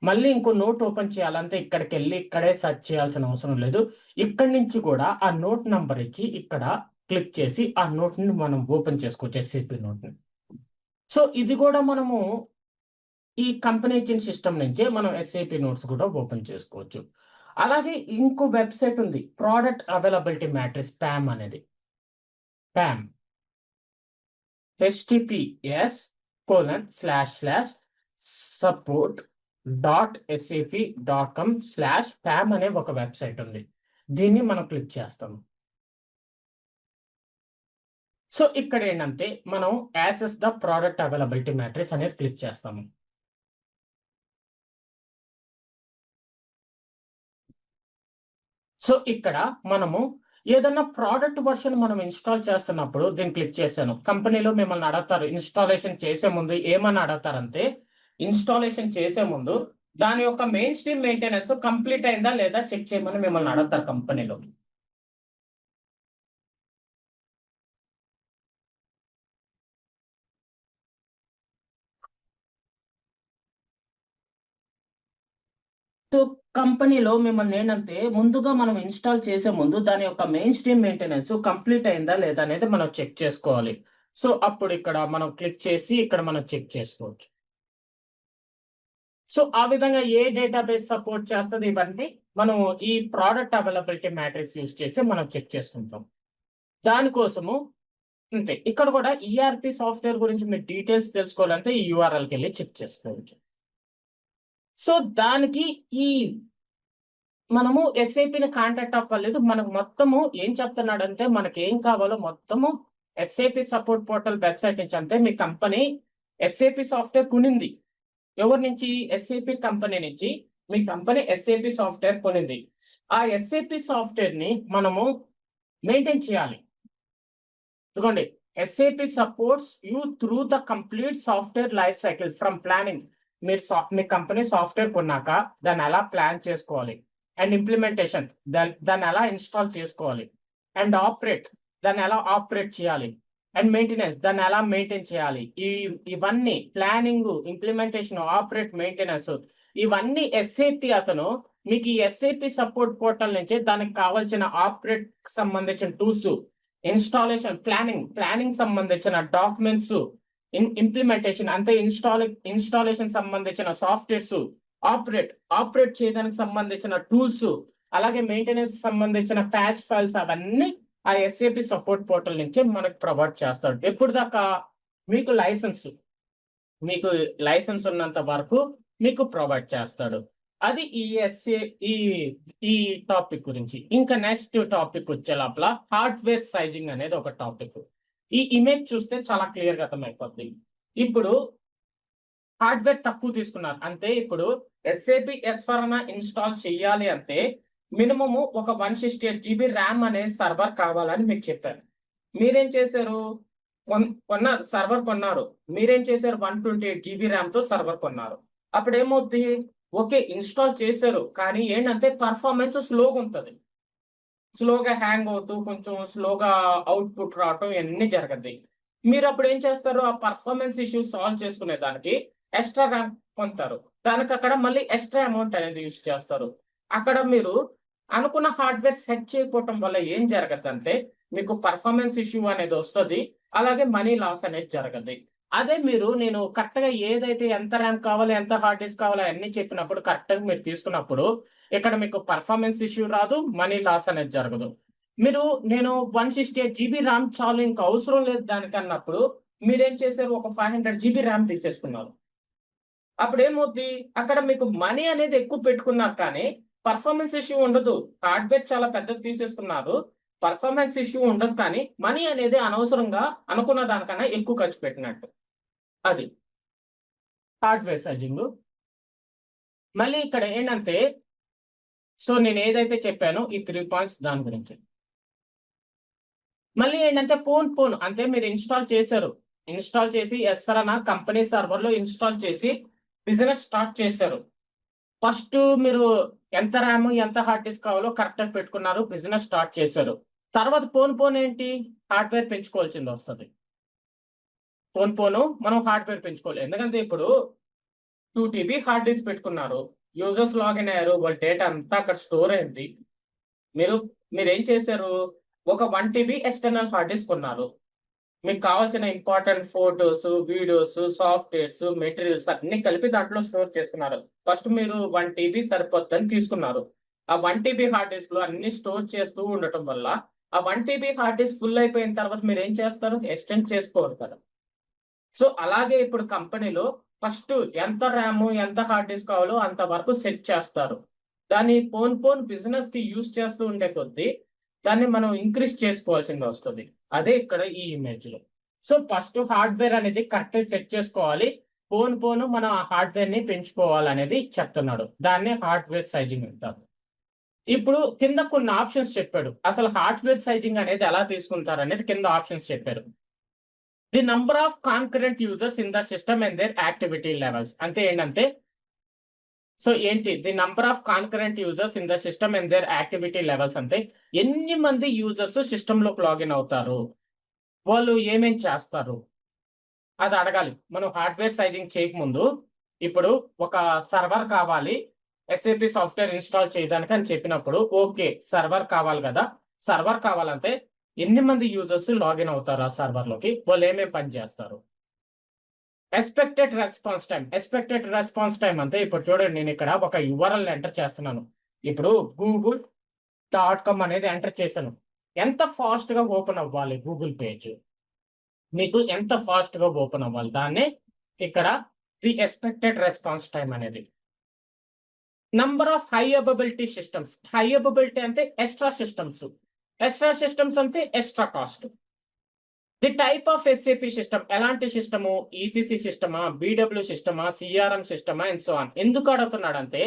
మళ్ళీ ఇంకో నోట్ ఓపెన్ చేయాలంటే ఇక్కడికి వెళ్ళి ఇక్కడే సెర్చ్ చేయాల్సిన అవసరం లేదు. ఇక్కడి నుంచి కూడా ఆ నోట్ నంబర్ ఇచ్చి ఇక్కడ క్లిక్ చేసి ఆ నోట్ ని మనం ఓపెన్ చేసుకోవచ్చు, ఎస్ఏపి నోట్ ని. సో ఇది కూడా మనము ఈ కంపెనీ ఇచ్చిన సిస్టమ్ నుంచే మనం ఎస్ఏపి నోట్స్ కూడా ఓపెన్ చేసుకోవచ్చు. అలాగే ఇంకో వెబ్సైట్ ఉంది, ప్రోడక్ట్ అవైలబిలిటీ మ్యాట్రిక్స్, ప్యామ్ అనేది. ప్యామ్ https://support.sap.com/pam అనే ఒక వెబ్సైట్ ఉంది. దీన్ని మనం క్లిక్ చేస్తాము. సో ఇక్కడ ఏంటంటే మనం access the product availability matrix అనేది క్లిక్ చేస్తాము. సో ఇక్కడ మనము ఏదన్నా ప్రోడక్ట్ వర్షన్ మనం ఇన్స్టాల్ చేస్తున్నప్పుడు దీన్ని క్లిక్ చేశాను. కంపెనీలో మిమ్మల్ని అడుగుతారు ఇన్స్టాలేషన్ చేసే ముందు ఏమని అడుగుతారంటే, ఇన్స్టాలేషన్ చేసే ముందు దాని యొక్క మెయిన్ స్ట్రీమ్ మెయింటెనెన్స్ కంప్లీట్ అయిందా లేదా చెక్ చేయమని మిమ్మల్ని అడుగుతారు కంపెనీలో. సో కంపెనీలో మిమ్మల్ని ఏంటంటే ముందుగా మనం ఇన్స్టాల్ చేసే ముందు దాని యొక్క మెయిన్ స్ట్రీమ్ మెయింటెనెన్స్ కంప్లీట్ అయిందా లేదా అనేది మనం చెక్ చేసుకోవాలి. సో అప్పుడు ఇక్కడ మనం క్లిక్ చేసి ఇక్కడ మనం చెక్ చేసుకోవచ్చు. సో ఆ విధంగా ఏ డేటాబేస్ సపోర్ట్ చేస్తుంది ఇవన్నీ మనం ఈ ప్రోడక్ట్ అవైలబిలిటీ మ్యాట్రిక్స్ యూజ్ చేసి మనం చెక్ చేసుకుంటాం. దానికోసము అంతే, ఇక్కడ కూడా ఈఆర్పి సాఫ్ట్వేర్ గురించి మీరు డీటెయిల్స్ తెలుసుకోవాలంటే ఈ యూఆర్ఎల్కి వెళ్ళి చెక్ చేసుకోవచ్చు. సో దానికి ఈ మనము ఎస్ఏపిని కాంటాక్ట్ అవ్వలేదు. మనకు మొత్తము ఏం చెప్తున్నాడంటే మనకి ఏం కావాలో మొత్తము ఎస్ఏపి సపోర్ట్ పోర్టల్ వెబ్సైట్ నుంచి, అంటే మీ కంపెనీ ఎస్ఏపి సాఫ్ట్వేర్ కొనింది. ఎవరి నుంచి? ఎస్ఏపి కంపెనీ నుంచి మీ కంపెనీ ఎస్ఏపి సాఫ్ట్వేర్ కొనింది. ఆ ఎస్ఏపి సాఫ్ట్వేర్ ని మనము మెయింటైన్ చేయాలి. ఇదిగోండి, SAP supports you through the complete software life cycle from planning. మీరు మీ కంపెనీ సాఫ్ట్వేర్ కొన్నాక దాన్ని ఎలా ప్లాన్ చేసుకోవాలి, అండ్ ఇంప్లిమెంటేషన్ దాన్ని ఎలా ఇన్స్టాల్ చేసుకోవాలి, అండ్ ఆపరేట్ దాన్ని ఎలా ఆపరేట్ చేయాలి, అండ్ మెయింటెనెన్స్ దాన్ని ఎలా మెయింటైన్ చేయాలి. ఇవన్నీ ప్లానింగ్, ఇంప్లిమెంటేషన్, ఆపరేట్, మెయింటెనెన్స్ ఇవన్నీ ఎస్ఏపి అతను మీకు ఈ ఎస్ఏపి సపోర్ట్ పోర్టల్ నుంచి దానికి కావాల్సిన ఆపరేట్ సంబంధించిన టూల్స్, ఇన్స్టాలేషన్, ప్లానింగ్ సంబంధించిన డాక్యుమెంట్స్, ఇంప్లిమెంటేషన్ అంటే ఇన్స్టాలేషన్ సంబంధించిన సాఫ్ట్వేర్స్, ఆపరేట్ చేయడానికి సంబంధించిన టూల్స్, అలాగే మెయింటెనెన్స్ సంబంధించిన ప్యాచ్ ఫైల్స్ అవన్నీ ఆ ఎస్ఏపి సపోర్ట్ పోర్టల్ నుంచి మనకు ప్రొవైడ్ చేస్తాడు. ఎప్పుడు దాకా? మీకు లైసెన్స్ ఉన్నంత వరకు మీకు ప్రొవైడ్ చేస్తాడు. అది ఈ టాపిక్ గురించి. ఇంకా నెక్స్ట్ టాపిక్ వచ్చే లోపల హార్డ్వేర్ సైజింగ్ అనేది ఒక టాపిక్. ఈ ఇమేజ్ చూస్తే చాలా క్లియర్ గా అర్థమైపోతుంది. ఇప్పుడు హార్డ్వేర్ తక్కువ తీసుకున్నారు అంటే ఇప్పుడు ఎస్ఏపి S/4HANA ఇన్స్టాల్ చేయాలి అంటే మినిమము ఒక 168 GB ర్యామ్ అనే సర్వర్ కావాలని మీకు చెప్పారు. మీరేం చేశారు? సర్వర్ కొన్నారు. మీరేం చేశారు? 128 GB ర్యామ్ తో సర్వర్ కొన్నారు. అప్పుడు ఏమవుతుంది? ఓకే, ఇన్స్టాల్ చేశారు, కానీ ఏంటంటే పర్ఫార్మెన్స్ స్లోగా ఉంటుంది. స్లోగా హ్యాంగ్ అవుతూ కొంచెం స్లోగా అవుట్పుట్ రావటం ఇవన్నీ జరగద్ది. మీరు అప్పుడు ఏం చేస్తారు? ఆ పర్ఫార్మెన్స్ ఇష్యూస్ సాల్వ్ చేసుకునే దానికి ఎక్స్ట్రా ర్యామ్ పొందుతారు. దానికి అక్కడ మళ్ళీ ఎక్స్ట్రా అమౌంట్ అనేది యూజ్ చేస్తారు. అక్కడ మీరు అనుకున్న హార్డ్వేర్ సెట్ చేయకపోవటం వల్ల ఏం జరగదంటే మీకు పర్ఫార్మెన్స్ ఇష్యూ అనేది వస్తుంది, అలాగే మనీ లాస్ అనేది జరగదు. అదే నేను కరెక్ట్ గా ఏదైతే ఎంత ర్యామ్ కావాలి, ఎంత హార్డ్ డిస్క్ కావాలి అన్ని చెప్పినప్పుడు కరెక్ట్ గా మీరు తీసుకున్నప్పుడు ఇక్కడ మీకు పర్ఫార్మెన్స్ ఇష్యూ రాదు, మనీ లాస్ అనేది జరగదు. నేను 168 GB ర్యామ్ చాలు, ఇంకా అవసరం లేదు దానికన్నప్పుడు మీరేం చేశారు? ఒక 500 GB ర్యామ్ తీసేసుకున్నారు. అప్పుడు ఏమవుతుంది? అక్కడ మీకు మనీ అనేది ఎక్కువ పెట్టుకున్నారు, కానీ పర్ఫార్మెన్స్ ఇష్యూ ఉండదు. హార్డ్వేర్ చాలా పెద్దది తీసేసుకున్నారు, పర్ఫార్మెన్స్ ఇష్యూ ఉండదు, కానీ మనీ అనేది అనవసరంగా అనుకున్న దానికన్నా ఎక్కువ ఖర్చు పెట్టినట్టు. అది హార్డ్వేర్ సైజింగ్. మళ్ళీ ఇక్కడ ఏంటంటే నేను ఏదైతే చెప్పానో ఈ 3 పాయింట్స్ దాని గురించి. మళ్ళీ ఏంటంటే పోన్ అంటే మీరు ఇన్స్టాల్ చేశారు, ఇన్స్టాల్ చేసి S/4HANA కంపెనీ సర్వర్ లో ఇన్స్టాల్ చేసి బిజినెస్ స్టార్ట్ చేశారు. ఫస్ట్ మీరు ఎంత ర్యామ్, ఎంత హార్డ్ డిస్క్ కావాలో కరెక్ట్‌గా పెట్టుకున్నారు. బిజినెస్ స్టార్ట్ చేశారు. తర్వాత పోను ఏంటి? హార్డ్‌వేర్ పెంచుకోవాల్సిందొస్తది. పోను మనం హార్డ్‌వేర్ పెంచుకోవాలి. ఎందుకంటే ఇప్పుడు 2 టీబీ హార్డ్ డిస్క్ పెట్టుకున్నారు. యూజర్స్ లాగిన్ అయ్యారు. వాళ్ళ డేటా అంతా అక్కడ స్టోర్ అయింది. మీరు మీరేం చేశారు? ఒక 1 టీబీ ఎక్స్టర్నల్ హార్డ్ డిస్క్ కొన్నారు. మీకు కావాల్సిన important photos, videos, softwares, materials అన్నీ కలిపి దాంట్లో స్టోర్ చేసుకున్నారు. ఫస్ట్ మీరు 1 టీబీ సరిపోద్దని తీసుకున్నారు. ఆ 1 టీబీ హార్డ్ డిస్క్‌లో అన్నీ స్టోర్ చేస్తూ ఉండటం వల్ల, ఆ 1 టీబీ హార్డ్ డిస్క్ ఫుల్ అయిపోయిన తర్వాత మీరేం చేస్తారు? ఎక్స్టెండ్ చేసుకోరు కదా! సో, అలాగే ఇప్పుడు కంపెనీలో ఫస్ట్ ఎంత ర్యాము, ఎంత హార్డ్ డిస్క్ కావాలో అంత వరకు సెట్ చేస్తారు. దాన్ని పోను బిజినెస్‌కి యూజ్ చేస్తూ ఉండే కొద్దీ, దాన్ని మనం ఇంక్రీజ్ చేసుకోవాల్సిందొస్తది. అదే ఇక్కడ ఈ ఇమేజ్‌లో. సో, ఫస్ట్ హార్డ్‌వేర్ అనేది కరెక్ట్‌గా సెట్ చేసుకోవాలి. పోను మన హార్డ్‌వేర్‌ని పెంచుకోవాలనేది చెప్తున్నాడు. దాన్నే హార్డ్‌వేర్ సైజింగ్ అంటారు. ఇప్పుడు కింద కొన్ని ఆప్షన్స్ చెప్పాడు. అసలు హార్డ్‌వేర్ సైజింగ్ అనేది ఎలా తీసుకుంటారనేది కింద ఆప్షన్స్ చెప్పారు. The number of concurrent users in the system and their activity levels. అంటే ఏంటంటే, సో ఏంటి the number of concurrent users in the system and their activity levels అంటే ఎన్ని మంది యూజర్స్ సిస్టమ్‌లోకి లాగిన్ అవుతారు? వాళ్ళు ఏమేం చేస్తారు? అది అడగాలి. మనం హార్డ్‌వేర్ సైజింగ్ చేయకముందు, ఇప్పుడు ఒక సర్వర్ కావాలి. ఎస్ఏపీ సాఫ్ట్‌వేర్ ఇన్‌స్టాల్ చేయడానికి అని చెప్పినప్పుడు, ఓకే. సర్వర్ కావాలి గదా! సర్వర్ కావాలంటే ఎన్ని మంది యూజర్స్ లాగిన్ అవుతారు ఆ సర్వర్‌లోకి? వాళ్ళు ఏమేం పని చేస్తారు? ఎక్స్‌పెక్టెడ్ రెస్పాన్స్ టైమ్ అంటే ఇప్పుడు చూడండి నేనిక్కడ ఒక యూఆర్ఎల్ ఎంటర్ చేస్తున్నాను. ఇప్పుడు గూగుల్.కామ్ అనేది ఎంటర్ చేశాను. ఎంత ఫాస్ట్‌గా ఓపెన్ అవ్వాలి గూగుల్ పేజ్? మీకు ఎంత ఫాస్ట్‌గా ఓపెన్ అవ్వాలి? దాన్నే ఇక్కడ ది ఎక్స్‌పెక్టెడ్ రెస్పాన్స్ టైమ్ అనేది. Number of high availability systems. High availability అంటే ఎక్స్‌ట్రా సిస్టమ్స్. ఎక్స్‌ట్రా సిస్టమ్స్ అంటే extra cost. The type of SAP system. ఎలాంటి సిస్టము? ఈసీసీ సిస్టమా? బీడబ్ల్యూ సిస్టమా? సీఆర్ఎం సిస్టమా? And so on. ఎందుకు అడుగుతున్నాడంటే,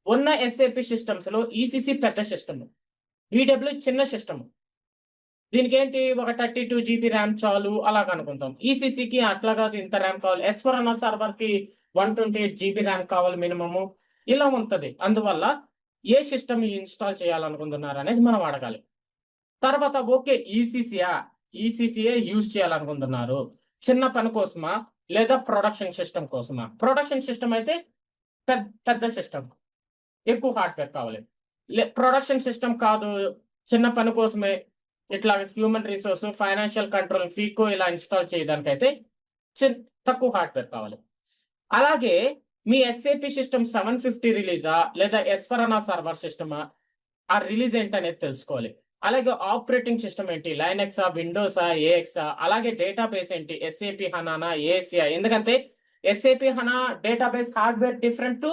ఉన్న ఎస్ఏపీ సిస్టమ్స్‌లో ఈసీసీ పెద్ద సిస్టము. బీడబ్ల్యూ చిన్న సిస్టము. దీనికేంటి ఒక 32 జీబీ ర్యామ్ చాలు అలాగనుకుంటాం. ఈసీసీకి అట్లా కాదు ఇంత ర్యామ్ కావాలి. ఎస్4హనా సర్వర్‌కి 128 జీబీ ర్యామ్ కావాలి మినిమము. ఇలా ఉంటది. అందువల్ల ఏ సిస్టమ్ ఇన్‌స్టాల్ చేయాలనుకుంటున్నారనేది మనం అడగాలి. తర్వాత ఓకే. ఈసీసీయే యూజ్ చేయాలనుకుంటున్నారు. చిన్న పని కోసమా? లేదా ప్రొడక్షన్ సిస్టమ్ కోసమా? ప్రొడక్షన్ సిస్టమ్ అయితే పెద్ద సిస్టమ్. ఎక్కువ హార్డ్‌వేర్ కావాలి. ప్రొడక్షన్ సిస్టమ్ కాదు. చిన్న పని కోసమే ఇట్లా human resource, financial control, faeco ఇలా ఇన్‌స్టాల్ చేయడానికైతే చిన్ తక్కువ హార్డ్‌వేర్ కావాలి. అలాగే మీ ఎస్ఏపీ సిస్టమ్ 750 రిలీజా? లేదా ఎస్4హనా సర్వర్ సిస్టమా? ఆ రిలీజ్ ఏంటనేది తెలుసుకోవాలి. అలాగే ఆపరేటింగ్ సిస్టమ్ ఏంటి? లైనక్సా? విండోసా? ఏఎక్సా? అలాగే డేటాబేస్ ఏంటి? ఎస్ఏపీ హనానా? ఏఎస్‌సియా? ఎందుకంటే ఎస్ఏపీ హనా డేటాబేస్ హార్డ్‌వేర్ డిఫరెంటు.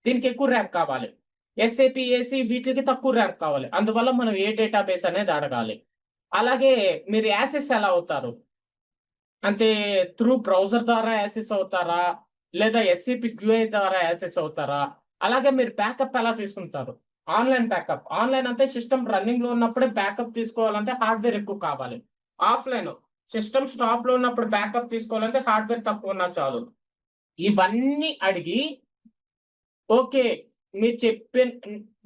దీనికి ఎక్కువ ర్యామ్ కావాలి. ఎస్ఏపీ, ఏసీ వీటికి తక్కువ ర్యామ్ కావాలి. అందువల్ల మనం ఏ డేటాబేస్ అనేది అడగాలి. అలాగే మీరు యాక్సెస్ ఎలా అవుతారు? అంటే త్రూ బ్రౌజర్ ద్వారా యాక్సెస్ అవుతారా? లేదా ఎస్‌సిపి క్యూఐ ద్వారా యాక్సెస్ అవుతారా? అలాగే మీరు బ్యాకప్ ఎలా తీసుకుంటారు? Online backup. ఆన్‌లైన్ అంటే సిస్టమ్ రన్నింగ్‌లో ఉన్నప్పుడే బ్యాకప్ తీసుకోవాలంటే హార్డ్‌వేర్ ఎక్కువ కావాలి. ఆఫ్‌లైను సిస్టమ్ స్టాప్‌లో ఉన్నప్పుడు బ్యాకప్ తీసుకోవాలంటే హార్డ్‌వేర్ తక్కువున్నా చాలు. ఇవన్నీ అడిగి ఓకే. మీరు చెప్పిన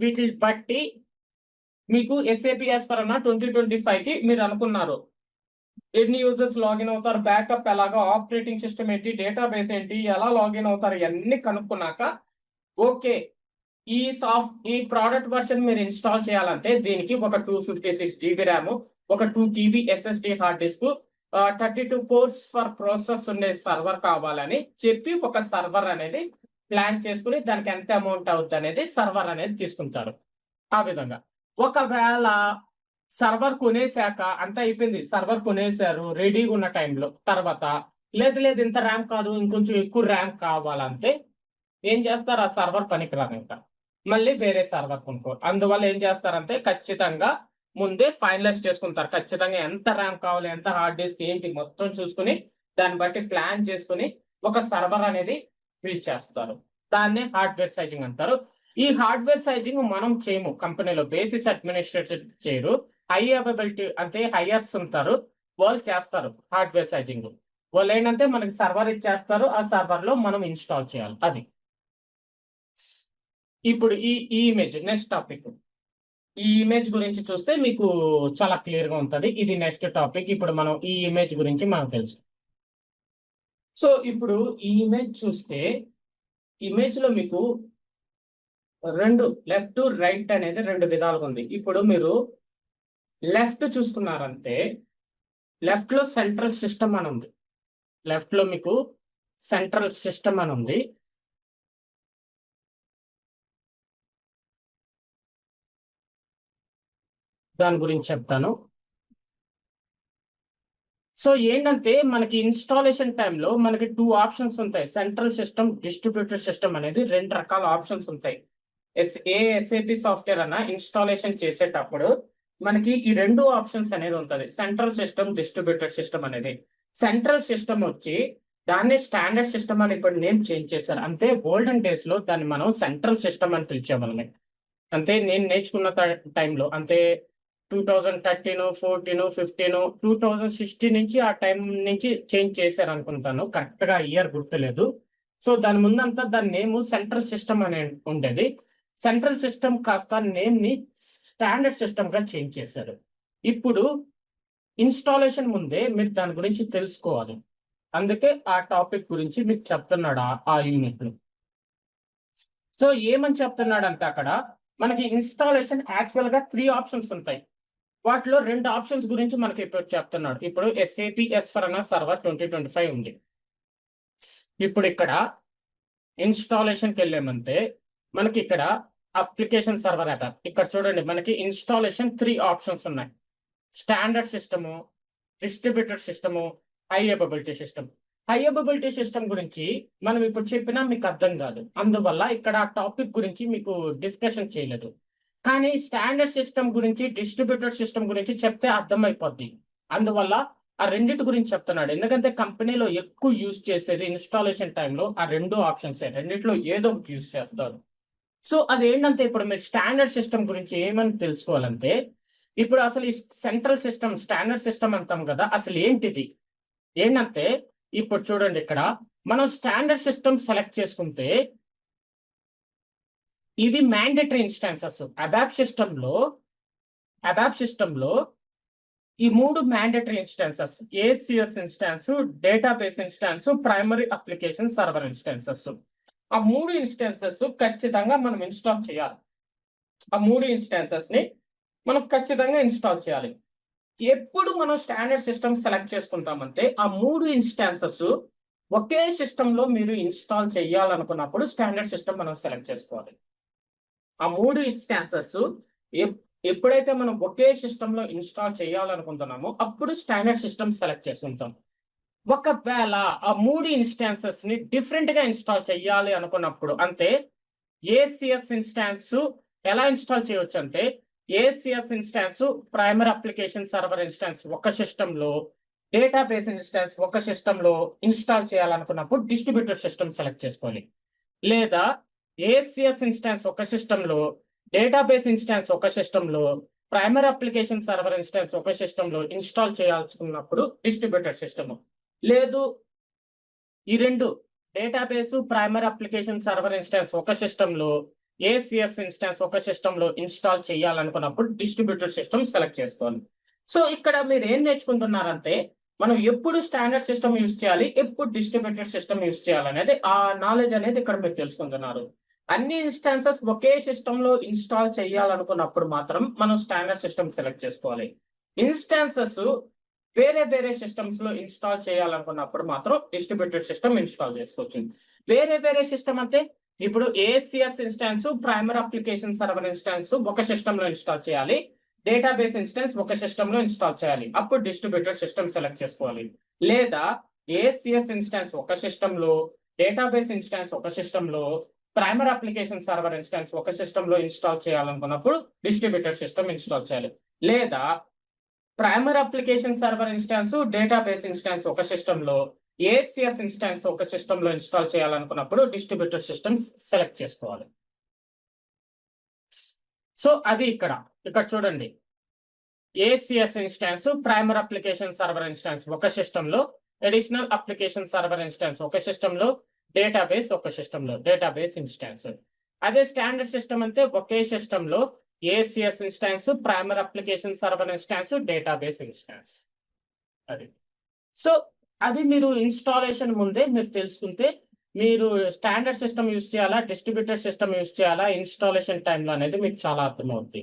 వీటిని బట్టి మీకు ఎస్ఏపీ యాస్/4హనా 2025కి మీరనుకున్నారు. ఎన్ని యూజర్స్ లాగిన్ అవుతారు? బ్యాకప్ ఎలాగా? ఆపరేటింగ్ సిస్టమ్ ఏంటి? డేటాబేస్ ఏంటి? ఎలా లాగిన్ అవుతారు? ఇయన్నీ కనుక్కున్నాక ఓకే. ఈ ప్రొడక్ట్ వెర్షన్ మీరు ఇన్‌స్టాల్ చేయాలంటే దీనికి ఒక 256 జీబీ ర్యామ్, ఒక 2 TB SSD hard disk, 32 course for process ఉండే సర్వర్ కావాలని చెప్పి ఒక సర్వర్ అనేది ప్లాన్ చేసుకొని దానికి ఎంత అమౌంట్ అవుద్దనేది సర్వర్ అనేది తీసుకుంటారు. ఆ విధంగా. ఒకవేళ సర్వర్ కొనేసాక అంతా అయిపోయింది. సర్వర్ కొనేసారు. రెడీగున్న టైంలో తర్వాత లేదు ఇంత ర్యామ్ కాదు. ఇంకొంచెం ఎక్కువ ర్యామ్ కావాలంటే ఏం చేస్తారు? ఆ సర్వర్ పనికిరాదంట. మళ్ళీ వేరే సర్వర్ కొనుక్కోవాలి. అందువల్ల ఏం చేస్తారంటే ఖచ్చితంగా ముందే ఫైనలైజ్ చేసుకుంటారు. ఖచ్చితంగా ఎంత ర్యామ్ కావాలి? ఎంత హార్డ్ డిస్క్ ఏంటి? మొత్తం చూసుకొని దాన్ని బట్టి ప్లాన్ చేసుకొని ఒక సర్వర్ అనేది బిల్డ్ చేస్తారు. దాన్నే హార్డ్‌వేర్ సైజింగ్ అంటారు. ఈ హార్డ్‌వేర్ సైజింగ్ మనం చేయము కంపెనీలో. బేసిస్ అడ్మినిస్ట్రేటర్ చేయరు. హై అవైలబిలిటీ అంటే హైయర్స్ ఉంటారు. వాళ్ళు చేస్తారు హార్డ్‌వేర్ సైజింగ్. వాళ్ళేంటంటే మనకి సర్వర్ ఇచ్చేస్తారు. ఆ సర్వర్‌లో మనం ఇన్‌స్టాల్ చేయాలి. అది. ఇప్పుడు ఈ ఇమేజ్ నెక్స్ట్ టాపిక్. ఈ ఇమేజ్ గురించి చూస్తే మీకు చాలా క్లియర్ గా ఉంటది. ఇది నెక్స్ట్ టాపిక్. ఇప్పుడు మనం ఈ ఇమేజ్ గురించి మనకు తెలుసు. సో ఇప్పుడు ఈ ఇమేజ్ చూస్తే ఇమేజ్ లో మీకు రెండు లెఫ్ట్ రైట్ అనేది రెండు విధాలుగా ఉంది. ఇప్పుడు మీరు లెఫ్ట్ చూసుకున్నారంటే లెఫ్ట్ లో సెంట్రల్ సిస్టమ్ అని ఉంది. లెఫ్ట్ లో మీకు సెంట్రల్ సిస్టమ్ అని ఉంది. దాని గురించి చెప్తాను. సో ఏంటంటే మనకి ఇన్స్టాలేషన్ టైంలో మనకి 2 ఆప్షన్స్ ఉంటాయి. సెంట్రల్ సిస్టమ్, డిస్ట్రిబ్యూటెడ్ సిస్టమ్ అనేది 2 రకాల ఆప్షన్స్ ఉంటాయి. ఎస్ఏపి సాఫ్ట్వేర్ అన్న ఇన్స్టాలేషన్ చేసేటప్పుడు మనకి ఈ 2 ఆప్షన్స్ అనేది ఉంటుంది. సెంట్రల్ సిస్టమ్, డిస్ట్రిబ్యూటెడ్ సిస్టమ్ అనేది. సెంట్రల్ సిస్టమ్ వచ్చి దాన్ని స్టాండర్డ్ సిస్టమ్ అని ఇప్పుడు నేమ్ చేంజ్ చేశారు. అంతే ఓల్డెన్ డేస్ లో దాన్ని మనం సెంట్రల్ సిస్టమ్ అని పిలిచేవాళ్ళం. అంతే నేను నేర్చుకున్న టైంలో అంటే 2013, 14, 15, 2016 నుంచి ఆ టైం నుంచి చేంజ్ చేశారు అనుకుంటాను. కరెక్ట్ గా ఇయర్ గుర్తులేదు. సో దాని ముందంతా దాని నేమ్ సెంట్రల్ సిస్టమ్ అని ఉండేది. సెంట్రల్ సిస్టమ్ కాస్త నేమ్ ని స్టాండర్డ్ సిస్టమ్ గా చేంజ్ చేశారు. ఇప్పుడు ఇన్స్టాలేషన్ ముందే మీరు దాని గురించి తెలుసుకోవాలి. అందుకే ఆ టాపిక్ గురించి మీకు చెప్తున్నాడు ఆ యూనిట్ లో. సో ఏమని చెప్తున్నాడంటే అక్కడ మనకి ఇన్స్టాలేషన్ యాక్చువల్ గా 3 ఆప్షన్స్ ఉంటాయి. వాటిలో 2 ఆప్షన్స్ గురించి మనకి ఇప్పుడు చెప్తున్నాడు. ఇప్పుడు SAP S/4HANA సర్వర్ 2025 ఉంది. ఇప్పుడు ఇక్కడ ఇన్స్టాలేషన్కి వెళ్ళామంటే మనకి ఇక్కడ అప్లికేషన్ సర్వర్ యాప్. ఇక్కడ చూడండి మనకి ఇన్స్టాలేషన్ 3 ఆప్షన్స్ ఉన్నాయి. Standard system, distributed system, high availability system. High availability system గురించి మనం ఇప్పుడు చెప్పినా మీకు అర్థం కాదు. అందువల్ల ఇక్కడ ఆ టాపిక్ గురించి మీకు డిస్కషన్ చేయలేదు. కానీ స్టాండర్డ్ సిస్టమ్ గురించి, డిస్ట్రిబ్యూటెడ్ సిస్టమ్ గురించి చెప్తే అర్థమైపోద్ది. అందువల్ల ఆ రెండింటి గురించి చెప్తున్నాడు. ఎందుకంటే కంపెనీలో ఎక్కువ యూజ్ చేసేది ఇన్స్టాలేషన్ టైంలో ఆ 2 ఆప్షన్స్. రెండిట్లో ఏదో ఒకటి యూజ్ చేస్తారు. సో అదేంటంటే ఇప్పుడు మీరు స్టాండర్డ్ సిస్టమ్ గురించి ఏమని తెలుసుకోవాలంటే ఇప్పుడు అసలు ఈ సెంట్రల్ సిస్టమ్, స్టాండర్డ్ సిస్టమ్ అంటాం కదా, అసలు ఏంటిది ఏంటంటే ఇప్పుడు చూడండి ఇక్కడ మనం స్టాండర్డ్ సిస్టమ్ సెలెక్ట్ చేసుకుంటే ఇవి మ్యాండేటరీ ఇన్స్టాన్సెస్. అబాప్ సిస్టమ్ లో ఈ 3 mandatory instances: ACS instance, database instance, primary application server instances. ఆ 3 ఇన్స్టాన్సెస్ ఖచ్చితంగా మనం ఇన్స్టాల్ చేయాలి. ఆ 3 ఇన్స్టాన్సెస్ ని మనం ఖచ్చితంగా ఇన్స్టాల్ చేయాలి. ఎప్పుడు మనం స్టాండర్డ్ సిస్టమ్ సెలెక్ట్ చేసుకుంటామంటే ఆ 3 ఇన్స్టాన్సెస్ ఒకే సిస్టమ్ లో మీరు ఇన్స్టాల్ చేయాలనుకున్నప్పుడు స్టాండర్డ్ సిస్టమ్ మనం సెలెక్ట్ చేసుకోవాలి. ఆ 3 ఇన్స్టాన్సెస్ ఎప్పుడైతే మనం ఒకే సిస్టమ్ లో ఇన్స్టాల్ చేయాలనుకుంటున్నామో అప్పుడు స్టాండర్డ్ సిస్టమ్ సెలెక్ట్ చేసుకుంటాం. ఒకవేళ ఆ 3 ఇన్స్టాన్సెస్ ని డిఫరెంట్ గా ఇన్స్టాల్ చేయాలి అనుకున్నప్పుడు, అంటే ACS ఇన్స్టాన్స్ ఎలా ఇన్స్టాల్ చేయవచ్చు అంటే ACS instance primary application server instance ఒక సిస్టమ్ లో, డేటాబేస్ ఇన్స్టాన్స్ ఒక సిస్టమ్ లో ఇన్స్టాల్ చేయాలనుకున్నప్పుడు డిస్ట్రిబ్యూటెడ్ సిస్టమ్ సెలెక్ట్ చేసుకోవాలి. లేదా ACS ఇన్స్టాన్స్ ఒక సిస్టమ్ లో, డేటాబేస్ ఇన్స్టాన్స్ ఒక సిస్టమ్ లో, ప్రైమరీ అప్లికేషన్ సర్వర్ ఇన్స్టాన్స్ ఒక సిస్టమ్ లో ఇన్స్టాల్ చేయాల్సుకున్నప్పుడు డిస్ట్రిబ్యూటెడ్ సిస్టమ్. లేదు ఈ 2 database, primary application server instance ఒక సిస్టమ్ లో, ACS ఇన్స్టాన్స్ ఒక సిస్టమ్ లో ఇన్స్టాల్ చేయాలనుకున్నప్పుడు డిస్ట్రిబ్యూటెడ్ సిస్టమ్ సెలెక్ట్ చేసుకోవాలి. సో ఇక్కడ మీరు ఏం నేర్చుకుంటున్నారంటే మనం ఎప్పుడు స్టాండర్డ్ సిస్టమ్ యూజ్ చేయాలి, ఎప్పుడు డిస్ట్రిబ్యూటెడ్ సిస్టమ్ యూజ్ చేయాలనేది ఆ నాలెడ్జ్ అనేది ఇక్కడ మీరు తెలుసుకుంటున్నారు. అన్ని ఇన్స్టాన్సెస్ ఒకే సిస్టమ్ లో ఇన్స్టాల్ చేయాలనుకున్నప్పుడు మాత్రం మనం స్టాండర్డ్ సిస్టమ్ సెలెక్ట్ చేసుకోవాలి. ఇన్స్టాన్సెస్ వేరే వేరే సిస్టమ్స్ లో ఇన్స్టాల్ చేయాలనుకున్నప్పుడు మాత్రం డిస్ట్రిబ్యూటెడ్ సిస్టమ్ ఇన్స్టాల్ చేసుకోవచ్చు. వేరే వేరే సిస్టమ్ అంటే ఇప్పుడు ACS instance, primary application server instance ఒక సిస్టమ్ లో ఇన్స్టాల్ చేయాలి, డేటాబేస్ ఇన్స్టాన్స్ ఒక సిస్టమ్ లో ఇన్స్టాల్ చేయాలి, అప్పుడు డిస్ట్రిబ్యూటెడ్ సిస్టమ్ సెలెక్ట్ చేసుకోవాలి. లేదా ACS ఇన్స్టాన్స్ ఒక సిస్టమ్ లో, డేటాబేస్ ఇన్స్టాన్స్ ఒక సిస్టమ్ లో, ప్రైమరీ అప్లికేషన్ సర్వర్ ఇన్స్టాన్స్ ఒక సిస్టమ్ లో ఇన్స్టాల్ చేయాలనుకున్నప్పుడు డిస్ట్రిబ్యూటెడ్ సిస్టమ్ ఇన్స్టాల్ చేయాలి. లేదా primary application server instance, database instance ఒక సిస్టమ్ లో, ACS ఇన్స్టాన్స్ ఒక సిస్టమ్ లో ఇన్స్టాల్ చేయాలనుకున్నప్పుడు డిస్ట్రిబ్యూటెడ్ సిస్టమ్ సెలెక్ట్ చేసుకోవాలి. సో అది ఇక్కడ చూడండి ACS instance, primary application server instance ఒక సిస్టమ్ లో, అడిషనల్ అప్లికేషన్ సర్వర్ ఇన్స్టాన్స్ ఒక సిస్టమ్ లో, డేటాబేస్ ఒక సిస్టమ్ లో, డేటాబేస్ ఇన్స్టాన్స్. అదే స్టాండర్డ్ సిస్టమ్ అంటే ఒకే సిస్టమ్ లో ASCS instance, primary application server instance, database instance. అది. సో అది మీరు ఇన్స్టాలేషన్ ముందే మీరు తెలుసుకుంటే మీరు స్టాండర్డ్ సిస్టమ్ యూజ్ చేయాలా, డిస్ట్రిబ్యూటెడ్ సిస్టమ్ యూజ్ చేయాలా ఇన్స్టాలేషన్ టైంలో అనేది మీకు చాలా అర్థమవుద్ది.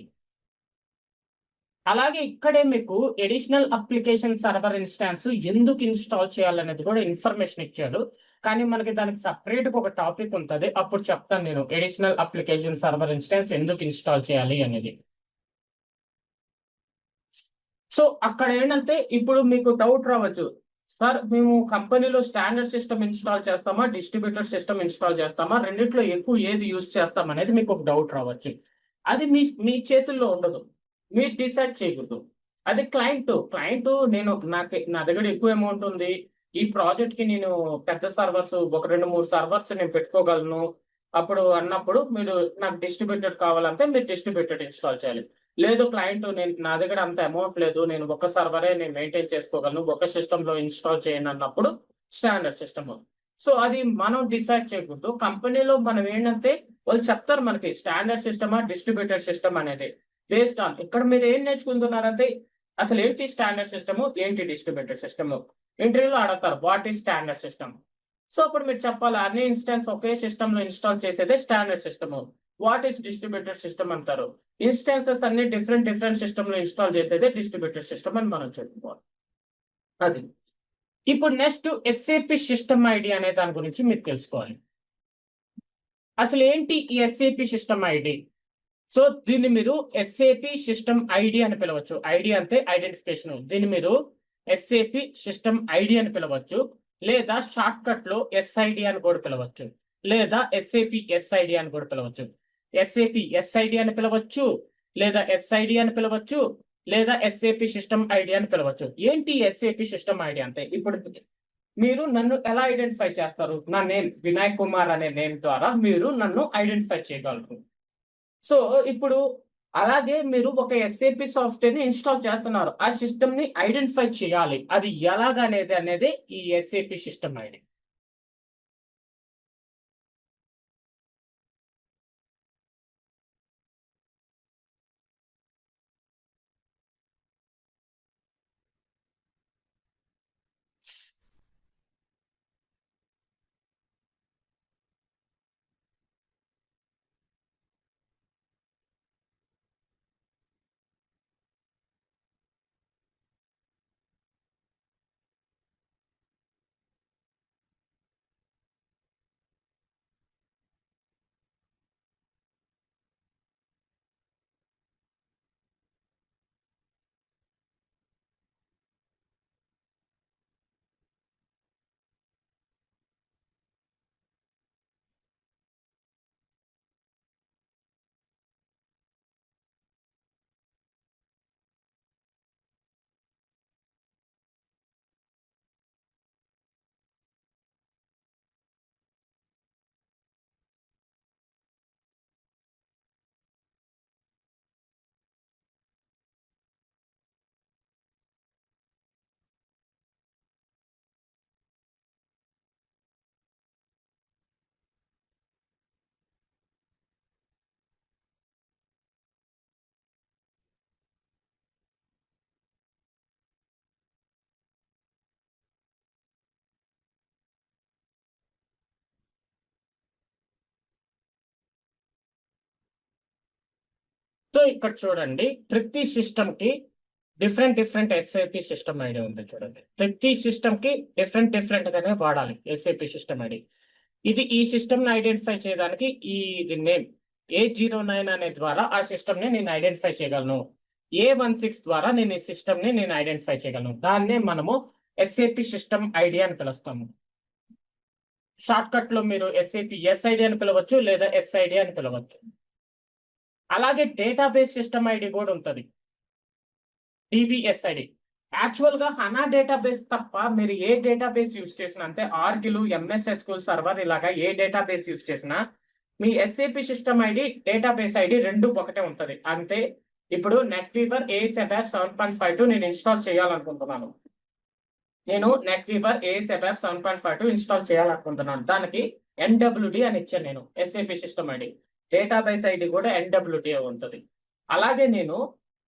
అలాగే ఇక్కడే మీకు ఎడిషనల్ అప్లికేషన్ సర్వర్ ఇన్స్టాన్స్ ఎందుకు ఇన్స్టాల్ చేయాలనేది కూడా ఇన్ఫర్మేషన్ ఇచ్చాడు. కానీ మనకి దానికి సెపరేట్ గా ఒక టాపిక్ ఉంటది. అప్పుడు చెప్తాను నేను ఎడిషనల్ అప్లికేషన్ సర్వర్ ఇన్స్టాన్స్ ఎందుకు ఇన్స్టాల్ చేయాలి అనేది. సో అక్కడ ఏంటంటే ఇప్పుడు మీకు డౌట్ రావచ్చు. సార్ మేము కంపెనీలో స్టాండర్డ్ సిస్టమ్ ఇన్స్టాల్ చేస్తామా, డిస్ట్రిబ్యూటర్ సిస్టమ్ ఇన్స్టాల్ చేస్తామా, రెండిట్లో ఎక్కువ ఏది యూజ్ చేస్తాం అనేది మీకు ఒక డౌట్ రావచ్చు. అది మీ మీ చేతుల్లో ఉండదు. మీరు డిసైడ్ చేయకూడదు. అది క్లయింట్ నా దగ్గర ఎక్కువ అమౌంట్ ఉంది. ఈ ప్రాజెక్ట్ కి నేను పెద్ద సర్వర్స్ ఒక 2, 3 సర్వర్స్ నేను పెట్టుకోగలను. అప్పుడు అన్నప్పుడు మీరు నాకు డిస్ట్రిబ్యూటెడ్ కావాలంటే మీరు డిస్ట్రిబ్యూటెడ్ ఇన్స్టాల్ చేయాలి. లేదు క్లయింట్ నా దగ్గర అంత అమౌంట్ లేదు. నేను ఒక సర్వరే నేను మెయింటైన్ చేసుకోగలను. ఒక సిస్టమ్ లో ఇన్స్టాల్ చేయను అన్నప్పుడు స్టాండర్డ్ సిస్టమ్. సో అది మనం డిసైడ్ చేయకూడదు. కంపెనీలో మనం ఏంటంటే వాళ్ళు చెప్తారు మనకి స్టాండర్డ్ సిస్టమా, డిస్ట్రిబ్యూటెడ్ సిస్టమ్ అనేది. బేస్డ్ ఆన్ ఇక్కడ మీరు ఏం నేర్చుకుంటున్నారంటే అసలు ఏంటి స్టాండర్డ్ సిస్టమ్, ఏంటి డిస్ట్రిబ్యూటెడ్ సిస్టమ్. ఇంటర్వ్యూలో అడుగుతారు what is standard system. So అప్పుడు మీరు చెప్పాలి అన్ని ఇన్స్టెన్స్ ఒకే సిస్టమ్ లో ఇన్స్టాల్ చేసేదే standard system. What is distributed system అంటారు. ఇన్స్టాన్సెస్ అన్ని డిఫరెంట్ సిస్టమ్ లో ఇన్స్టాల్ చేసేదే డిస్ట్రిబ్యూటెడ్ సిస్టమ్ అని మనం చెప్పుకోవాలి. అది. ఇప్పుడు నెక్స్ట్ ఎస్ఏపి సిస్టమ్ ఐడి అనే దాని గురించి మీరు తెలుసుకోవాలి. అసలు ఏంటి ఈ ఎస్ఏపి సిస్టమ్ ఐడి? సో దీన్ని మీరు ఎస్ఏపి సిస్టమ్ ఐడి అని పిలవచ్చు. ఐడి అంటే ఐడెంటిఫికేషన్. దీన్ని మీరు ఎస్ఏపి సిస్టమ్ ఐడి అని పిలవచ్చు. లేదా షార్ట్ కట్ లో ఎస్ఐడి అని కూడా పిలవచ్చు. లేదా ఎస్ఏపి ఎస్ఐడి అని కూడా పిలవచ్చు. ఎస్ఏపి ఎస్ఐడి అని పిలవచ్చు. లేదా ఎస్ఐడి అని పిలవచ్చు. లేదా ఎస్ఏపి సిస్టమ్ ఐడి అని పిలవచ్చు. ఏంటి ఎస్ఏపి సిస్టమ్ ఐడి అంటే? ఇప్పుడు మీరు నన్ను ఎలా ఐడెంటిఫై చేస్తారు? నా నేమ్ వినాయక్ కుమార్ అనే నేమ్ ద్వారా మీరు నన్ను ఐడెంటిఫై చేయగలరు. సో ఇప్పుడు అలాగే మీరు ఒక ఎస్ఏపి సాఫ్ట్వేర్ ని ఇన్స్టాల్ చేస్తున్నారు. ఆ సిస్టమ్ ని ఐడెంటిఫై చేయాలి. అది ఎలాగనేది ఈ ఎస్ఏపి సిస్టమ్ ఐడి. సో ఇక్కడ చూడండి ప్రతి సిస్టమ్ కి డిఫరెంట్ ఎస్ఐపి సిస్టమ్ ఐడి ఉంది చూడండి. ప్రతి సిస్టమ్ కి డిఫరెంట్ గానే వాడాలి ఎస్ఐపి సిస్టమ్ ఐడి. ఈ సిస్టమ్ ని ఐడెంటిఫై చేయడానికి ఇది నేమ్ A09 అనే ద్వారా ఆ సిస్టమ్ ని నేను ఐడెంటిఫై చేయగలను. A16 ద్వారా నేను ఈ సిస్టమ్ ని నేను ఐడెంటిఫై చేయగలను. దాన్నే మనము ఎస్ఏపి సిస్టమ్ ఐడి అని పిలుస్తాము. షార్ట్ కట్ లో మీరు ఎస్ఏపి ఎస్ఐడి అని పిలవచ్చు లేదా ఎస్ఐడి అని పిలవచ్చు. అలాగే డేటాబేస్ సిస్టమ్ ఐడి కూడా ఉంటుంది. డిబిఎస్ఐడి. యాక్చువల్ గా హనా డేటాబేస్ తప్ప మీరు ఏ డేటాబేస్ యూజ్ చేసినా అంటే ఆర్కిల్, ఎంఎస్ ఎస్క్యూఎల్ సర్వర్ ఇలాగా ఏ డేటాబేస్ యూజ్ చేసినా మీ SAP system ID database ID రెండు ఒకటే ఉంటది. అంటే ఇప్పుడు నెట్వీవర్ ASAP 7.52 నేను ఇన్స్టాల్ చేయాలనుకుంటున్నాను. నేను నెట్వీవర్ ASAP 7.52 ఇన్స్టాల్ చేయాలనుకుంటున్నాను. దానికి NWD అని ఇచ్చాను నేను SAP system ID. Database ID కూడా NWDA ఉంటుంది. అలాగే నేను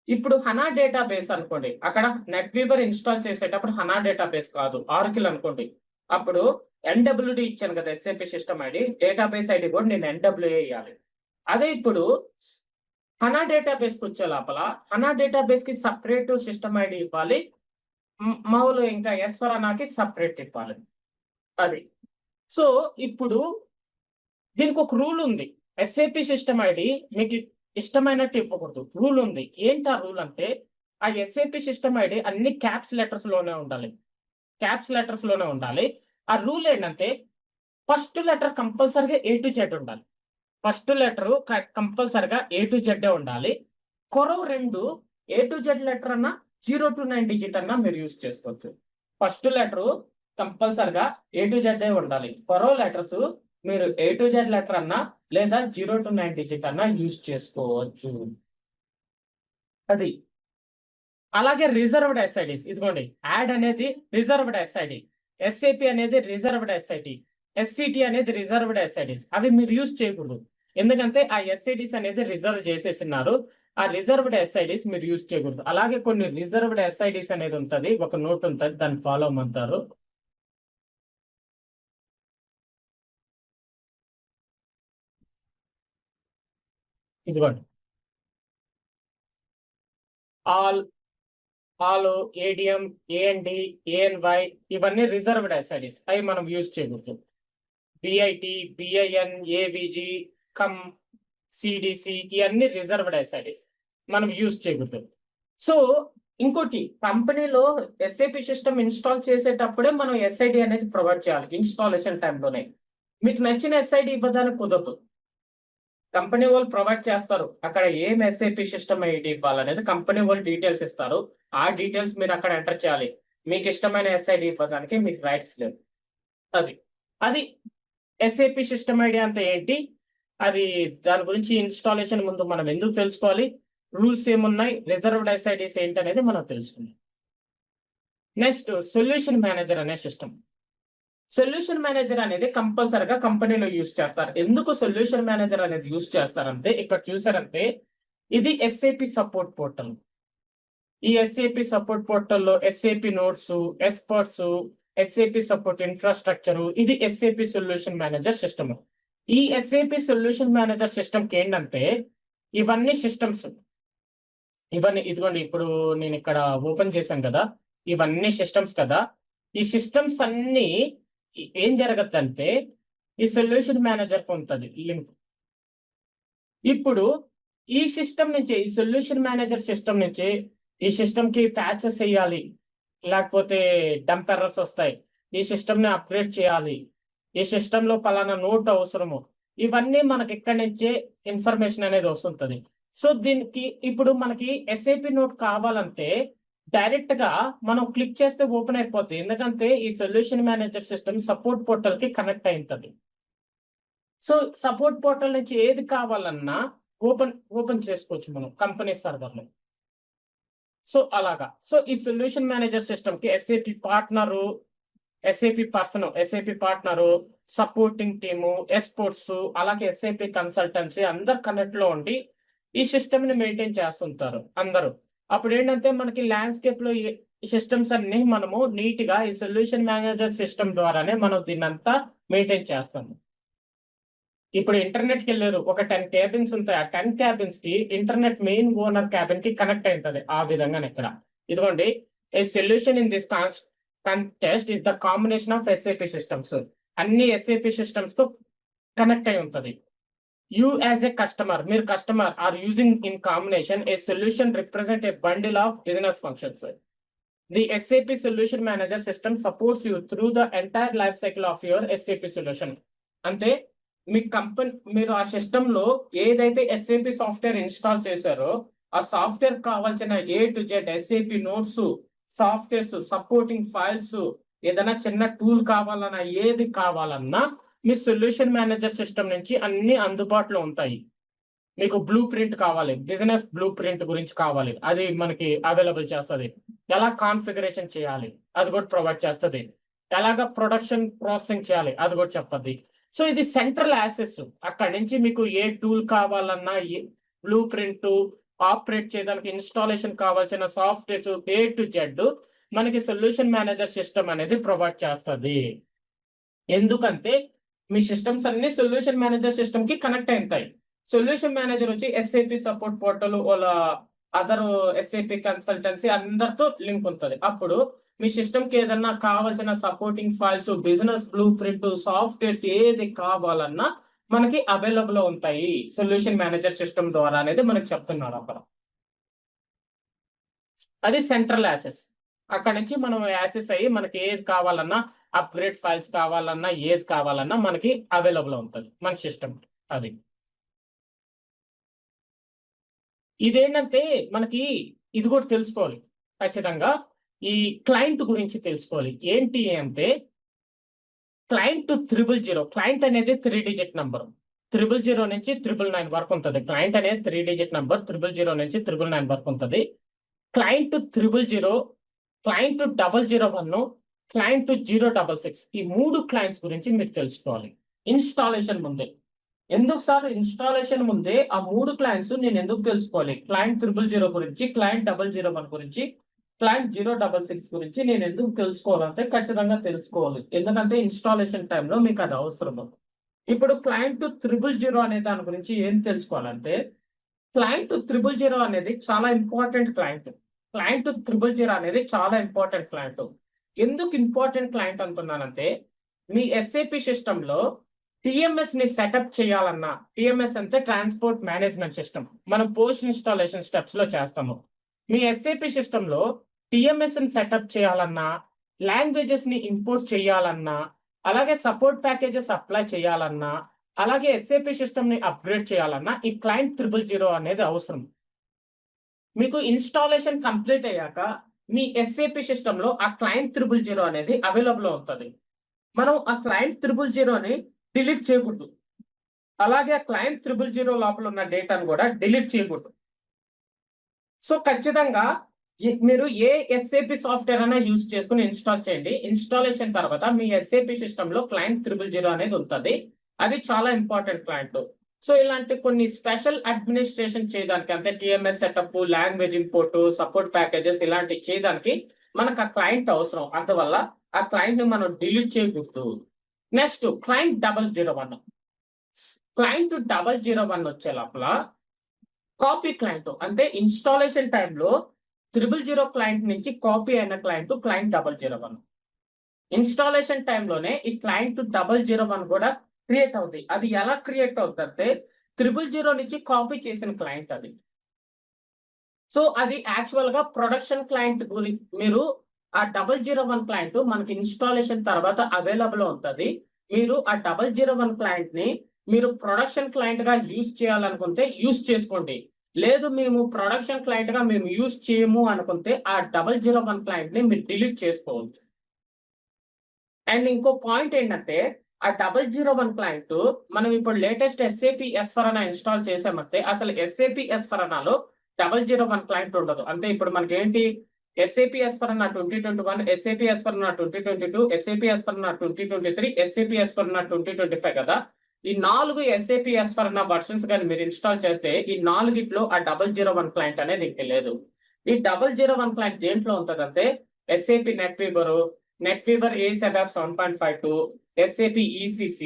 ఇప్పుడు హనా డేటాబేస్ అనుకోండి, అక్కడ నెట్వీవర్ ఇన్స్టాల్ చేసేటప్పుడు హనా డేటాబేస్ కాదు, ఆర్కిల్ అనుకోండి. అప్పుడు NWD ఇచ్చాను కదా SAP system ID, database ID కూడా నేను NWA ఇవ్వాలి. అదే ఇప్పుడు హనా డేటాబేస్ కి వచ్చే లోపల హనా డేటాబేస్ కి సపరేట్ సిస్టమ్ ఐడి ఇవ్వాలి, మామూలు ఇంకా S/4HANAకి సపరేట్ ఇవ్వాలి. అది. సో ఇప్పుడు దీనికి ఒక రూల్ ఉంది. SAP సిస్టమ్ ఐడి మీకు ఇష్టమైనట్టు ఇవ్వకూడదు. రూల్ ఉంది. ఏంటి ఆ రూల్ అంటే, ఆ SAP సిస్టమ్ ఐడి అన్ని క్యాప్స్ లెటర్స్ లోనే ఉండాలి. క్యాప్స్ లెటర్స్ లోనే ఉండాలి. ఆ రూల్ ఏంటంటే, ఫస్ట్ లెటర్ కంపల్సరీగా A to Z ఉండాలి. ఫస్ట్ లెటర్ కంపల్సరీగా A to Z ఉండాలి. కొరవ 2 A to Z లెటర్ అన్నా 0 to 9 డిజిట్ అన్నా మీరు యూజ్ చేసుకోవచ్చు. ఫస్ట్ లెటర్ కంపల్సరీగా A to Z ఉండాలి. కొరవ లెటర్స్ మీరు A to Z లెటర్ అన్నా లేదా 0 to 9 డిజిట్ అన్నా యూజ్ చేసుకోవచ్చు. అది. అలాగే రిజర్వ్డ్ ఎస్ఐడిస్ ఇదిగోండి, యాడ్ అనేది రిజర్వ్డ్ ఎస్ఐడి, SAP అనేది రిజర్వ్డ్ ఎస్ఐడి, SCT అనేది రిజర్వ్డ్ ఎస్ఐడిస్. అవి మీరు యూజ్ చేయకూడదు. ఎందుకంటే ఆ SIDs అనేది రిజర్వ్ చేసేసినారు. ఆ రిజర్వ్డ్ ఎస్ఐడిస్ మీరు యూజ్ చేయకూడదు. అలాగే కొన్ని రిజర్వ్డ్ ఎస్ఐడిస్ అనేది ఉంటుంది, ఒక నోట్ ఉంటుంది, దాన్ని ఫాలో అవ్వమంటారు. ఇదిగోండి, ఆల్ ADM, AND, ANY ఇవన్నీ రిజర్వ్డ్ ఎస్ఐడిస్. అవి మనం యూజ్ చేయకూడదు. BIT, BIN, AVG, come, CDC ఇవన్నీ రిజర్వ్డ్ ఎస్ఐడిస్, మనం యూజ్ చేయకూడదు. సో ఇంకోటి, కంపెనీలో SAP సిస్టమ్ ఇన్స్టాల్ చేసేటప్పుడే మనం SID అనేది ప్రొవైడ్ చేయాలి. ఇన్స్టాలేషన్ టైంలోనే మీకు నచ్చిన SID ఇవ్వడానికి కుదరదు. కంపెనీ వాళ్ళు ప్రొవైడ్ చేస్తారు, అక్కడ ఏం SAP సిస్టమ్ ఐడి ఇవ్వాలనేది కంపెనీ వాళ్ళు డీటెయిల్స్ ఇస్తారు. ఆ డీటెయిల్స్ మీరు అక్కడ ఎంటర్ చేయాలి. మీకు ఇష్టమైన SID ఇవ్వడానికి మీకు రైట్స్ లేవు. అది SAP సిస్టమ్ ఐడి అంటే ఏంటి, అది దాని గురించి ఇన్స్టాలేషన్ ముందు మనం ఎందుకు తెలుసుకోవాలి, రూల్స్ ఏమున్నాయి, రిజర్వ్డ్ SIDs ఏంటి అనేది మనం తెలుసుకుందాం. నెక్స్ట్ సొల్యూషన్ మేనేజర్ అనే సిస్టమ్. సొల్యూషన్ మేనేజర్ అనేది కంపల్సరీగా కంపెనీలో యూజ్ చేస్తారు. ఎందుకు సొల్యూషన్ మేనేజర్ అనేది యూజ్ చేస్తారంటే, ఇక్కడ చూసారంటే ఇది SAP సపోర్ట్ పోర్టల్. ఈ SAP సపోర్ట్ పోర్టల్లో SAP notes, experts, SAP support infrastructure, ఇది SAP సొల్యూషన్ మేనేజర్ సిస్టమ్. ఈ SAP సొల్యూషన్ మేనేజర్ సిస్టమ్ కి ఏంటంటే, ఇవన్నీ సిస్టమ్స్, ఇవన్నీ ఇదిగోండి, ఇప్పుడు నేను ఇక్కడ ఓపెన్ చేశాను కదా, ఇవన్నీ సిస్టమ్స్ కదా. ఈ సిస్టమ్స్ అన్ని ఏం జరగద్దంటే, ఈ సొల్యూషన్ మేనేజర్ కు ఉంటుంది లింక్. ఇప్పుడు ఈ సిస్టమ్ నుంచి, ఈ సొల్యూషన్ మేనేజర్ సిస్టమ్ నుంచి ఈ సిస్టమ్ కి ప్యాచెస్ వేయాలి, లేకపోతే డంప్ ఎర్రర్స్ వస్తాయి, ఈ సిస్టమ్ ని అప్గ్రేడ్ చేయాలి, ఈ సిస్టమ్ లో పలానా నోట్ అవసరము, ఇవన్నీ మనకి ఇక్కడి నుంచే ఇన్ఫర్మేషన్ అనేది వస్తుంటది. సో దీనికి ఇప్పుడు మనకి SAP నోట్ కావాలంటే డైరెక్ట్ గా మనం క్లిక్ చేస్తే ఓపెన్ అయిపోద్ది. ఎందుకంటే ఈ solution manager system support portal కి కనెక్ట్ అయింటది. సో సపోర్ట్ పోర్టల్ నుంచి ఏది కావాలన్నా ఓపెన్ చేసుకోవచ్చు మనం కంపెనీ సర్వర్ లో. సో అలాగా. సో ఈ సొల్యూషన్ మేనేజర్ సిస్టమ్ కి SAP partner, SAP person, SAP partner, supporting team, experts, అలాగే SAP కన్సల్టెన్సీ అందరు కనెక్ట్ లో ఉండి ఈ సిస్టమ్ ని మెయింటైన్ చేస్తుంటారు అందరూ. అప్పుడు ఏంటంటే మనకి ల్యాండ్స్కేప్ లో ఈ సిస్టమ్స్ అన్ని మనము నీట్ గా ఈ సొల్యూషన్ మేనేజర్ సిస్టమ్ ద్వారానే మనం దీన్నంతా మెయింటైన్ చేస్తాము. ఇప్పుడు ఇంటర్నెట్ కి వెళ్ళారు, ఒక 10 క్యాబిన్స్ ఉంటాయి. ఆ 10 క్యాబిన్స్ కి ఇంటర్నెట్ మెయిన్ ఓనర్ క్యాబిన్ కి కనెక్ట్ అవుతుంది. ఆ విధంగానే ఇక్కడ ఇదిగోండి, a solution in this contest is the combination of SAP systems. అన్ని SAP సిస్టమ్స్ తో కనెక్ట్ అయి ఉంటుంది. You as a customer, mere customer are using in combination a solution represent a bundle of business functions. The SAP solution manager system supports you through the entire life cycle of your SAP solution. అంటే మీ కంపెనీ, మీరు ఆ సిస్టమ్ లో ఏదైతే SAP సాఫ్ట్వేర్ ఇన్స్టాల్ చేశారో ఆ సాఫ్ట్వేర్ కావాల్సిన A to Z SAP notes, softwares, supporting files, ఏదైనా చిన్న టూల్ కావాలన్నా, ఏది కావాలన్నా మీకు సొల్యూషన్ మేనేజర్ సిస్టమ్ నుంచి అన్ని అందుబాటులో ఉంటాయి. మీకు బ్లూ ప్రింట్ కావాలి, బిజినెస్ బ్లూ ప్రింట్ గురించి కావాలి, అది మనకి అవైలబుల్ చేస్తుంది. ఎలా కాన్ఫిగరేషన్ చేయాలి అది కూడా ప్రొవైడ్ చేస్తుంది. ఎలాగ ప్రొడక్షన్ ప్రాసెసింగ్ చేయాలి అది కూడా చెప్పద్ది. సో ఇది సెంట్రల్ యాసెస్. అక్కడి నుంచి మీకు ఏ టూల్ కావాలన్నా, ఏ బ్లూ ప్రింట్, ఆపరేట్ చేయడానికి ఇన్స్టాలేషన్ కావాల్సిన సాఫ్ట్వేర్స్ ఏ టు జెడ్ మనకి సొల్యూషన్ మేనేజర్ సిస్టమ్ అనేది ప్రొవైడ్ చేస్తుంది. ఎందుకంటే మీ సిస్టమ్స్ అన్ని సొల్యూషన్ మేనేజర్ సిస్టమ్ కి కనెక్ట్ అవుతాయి. సొల్యూషన్ మేనేజర్ వచ్చి ఎస్ఏపి సపోర్ట్ పోర్టల్, వాళ్ళ అదర్ ఎస్ఏపి కన్సల్టెన్సీ అందరితో లింక్ ఉంటుంది. అప్పుడు మీ సిస్టమ్ కి ఏదన్నా కావాల్సిన supporting files, business blue print, softwares ఏది కావాలన్నా మనకి అవైలబుల్ ఉంటాయి సొల్యూషన్ మేనేజర్ సిస్టమ్ ద్వారా అనేది మనకి చెప్తున్నారు అక్కడ. అది సెంట్రల్ యాసెస్. అక్కడ నుంచి మనం యాసెస్ అయ్యి మనకి ఏది కావాలన్నా, అప్గ్రేడ్ ఫైల్స్ కావాలన్నా, ఏది కావాలన్నా మనకి అవైలబుల్ ఉంటుంది మన సిస్టమ్. అది ఇదేంటంటే మనకి ఇది కూడా తెలుసుకోవాలి ఖచ్చితంగా. ఈ క్లయింట్ గురించి తెలుసుకోవాలి. ఏంటి అంటే క్లయింట్ 000. క్లయింట్ అనేది 3 డిజిట్ నంబర్. 000 నుంచి 999 వరకు ఉంటుంది. క్లయింట్ అనేది 3 డిజిట్ నంబర్. 000 నుంచి 999 వరకు ఉంటుంది. క్లయింట్ 000, క్లయింట్ 001, క్లయింట్ 066 ఈ 3 క్లయింట్స్ గురించి మీరు తెలుసుకోవాలి ఇన్స్టాలేషన్ ముందే. ఎందుకు సార్ ఇన్స్టాలేషన్ ముందే ఆ 3 క్లయింట్స్ నేను ఎందుకు తెలుసుకోవాలి? క్లయింట్ 000 గురించి, క్లయింట్ 001 గురించి, క్లయింట్ 066 గురించి నేను ఎందుకు తెలుసుకోవాలంటే ఖచ్చితంగా తెలుసుకోవాలి. ఎందుకంటే ఇన్స్టాలేషన్ టైంలో మీకు అది అవసరం. ఇప్పుడు క్లయింట్ 000 అనే దాని గురించి ఏం తెలుసుకోవాలంటే, క్లయింట్ 000 అనేది చాలా ఇంపార్టెంట్ క్లయింట్. క్లయింట్ 000 అనేది చాలా ఇంపార్టెంట్ క్లయింట్. ఎందుకు ఇంపార్టెంట్ క్లయింట్ అంటున్నానంటే, మీ ఎస్ఏపి సిస్టంలో టిఎంఎస్ ని సెటప్ చేయాలన్నా, టిఎంఎస్ అంటే ట్రాన్స్పోర్ట్ మేనేజ్మెంట్ సిస్టమ్, మనం పోస్ట్ ఇన్స్టాలేషన్ స్టెప్స్ లో చేస్తాము. మీ ఎస్ఏపి సిస్టంలో టిఎంఎస్ ని సెటప్ చేయాలన్నా, లాంగ్వేజెస్ ని ఇంపోర్ట్ చేయాలన్నా, అలాగే సపోర్ట్ ప్యాకేజెస్ అప్లై చేయాలన్నా, అలాగే ఎస్ఏపి సిస్టమ్ ని అప్గ్రేడ్ చేయాలన్నా ఈ క్లయింట్ 000 అనేది అవసరం. మీకు ఇన్స్టాలేషన్ కంప్లీట్ అయ్యాక మీ ఎస్ఏపి సిస్టమ్ లో ఆ క్లయింట్ 000 అనేది అవైలబుల్ అవుతుంది. మనం ఆ క్లయింట్ 000ని డిలీట్ చేయకూడదు. అలాగే ఆ క్లయింట్ 000 లోపల ఉన్న డేటాను కూడా డిలీట్ చేయకూడదు. సో ఖచ్చితంగా మీరు ఏ ఎస్ఏపి సాఫ్ట్వేర్ అయినా యూజ్ చేసుకుని ఇన్స్టాల్ చేయండి. ఇన్స్టాలేషన్ తర్వాత మీ ఎస్ఏపి సిస్టమ్ లో క్లయింట్ 000 అనేది ఉంటుంది. అది చాలా ఇంపార్టెంట్ క్లయింట్. సో ఇలాంటి కొన్ని స్పెషల్ అడ్మినిస్ట్రేషన్ చేయడానికి, అంటే TMS setup, language import, support packages ఇలాంటివి చేయడానికి మనకు ఆ క్లయింట్ అవసరం. అందువల్ల ఆ క్లయింట్ ని మనం డిలీట్ చేయకూడదు. Next client 001. క్లయింట్ 001 వచ్చే లోపల కాపీ క్లయింట్, అంటే ఇన్స్టాలేషన్ టైంలో 000 క్లయింట్ నుంచి కాపీ అయిన క్లయింట్ క్లయింట్ 001. ఇన్స్టాలేషన్ టైంలోనే ఈ క్లయింట్ 001 కూడా క్రియేట్ అవుతుంది. అది ఎలా క్రియేట్ అవుతుందంటే 000 నుంచి కాపీ చేసిన క్లయింట్ అది. సో అది యాక్చువల్ గా ప్రొడక్షన్ క్లయింట్ గురించి. మీరు ఆ 001 క్లయింట్ మనకి ఇన్స్టాలేషన్ తర్వాత అవైలబుల్ అవుతుంది. మీరు ఆ 001 క్లయింట్ ని మీరు ప్రొడక్షన్ క్లయింట్ గా యూజ్ చేయాలనుకుంటే యూజ్ చేసుకోండి. లేదు మేము ప్రొడక్షన్ క్లయింట్ గా మేము యూజ్ చేయము అనుకుంటే ఆ 001 క్లయింట్ ని మీరు డిలీట్ చేసుకోవచ్చు. అండ్ ఇంకో పాయింట్ ఏంటంటే ఆ 001 క్లయింట్ మనం ఇప్పుడు లేటెస్ట్ ఎస్ఏపి S/4HANA ఇన్స్టాల్ చేసామంటే అసలు ఎస్ఏపి S/4HANAలో 001 క్లయింట్ ఉండదు. అంటే ఇప్పుడు మనకి ఏంటి, SAP S/4HANA 2021, SAP S/4HANA 2022, SAP S/4HANA 2023, SAP S/4HANA 2025 కదా. ఈ 4 ఎస్ఏపి S/4HANA వర్షన్స్ కానీ మీరు ఇన్స్టాల్ చేస్తే ఈ 4గిట్లో ఆ 001 క్లయింట్ అనేది ఇంక లేదు. ఈ 001 క్లయింట్ దేంట్లో ఉంటుందంటే SAP NetWeaver ASAP 7.52, SAP ECC,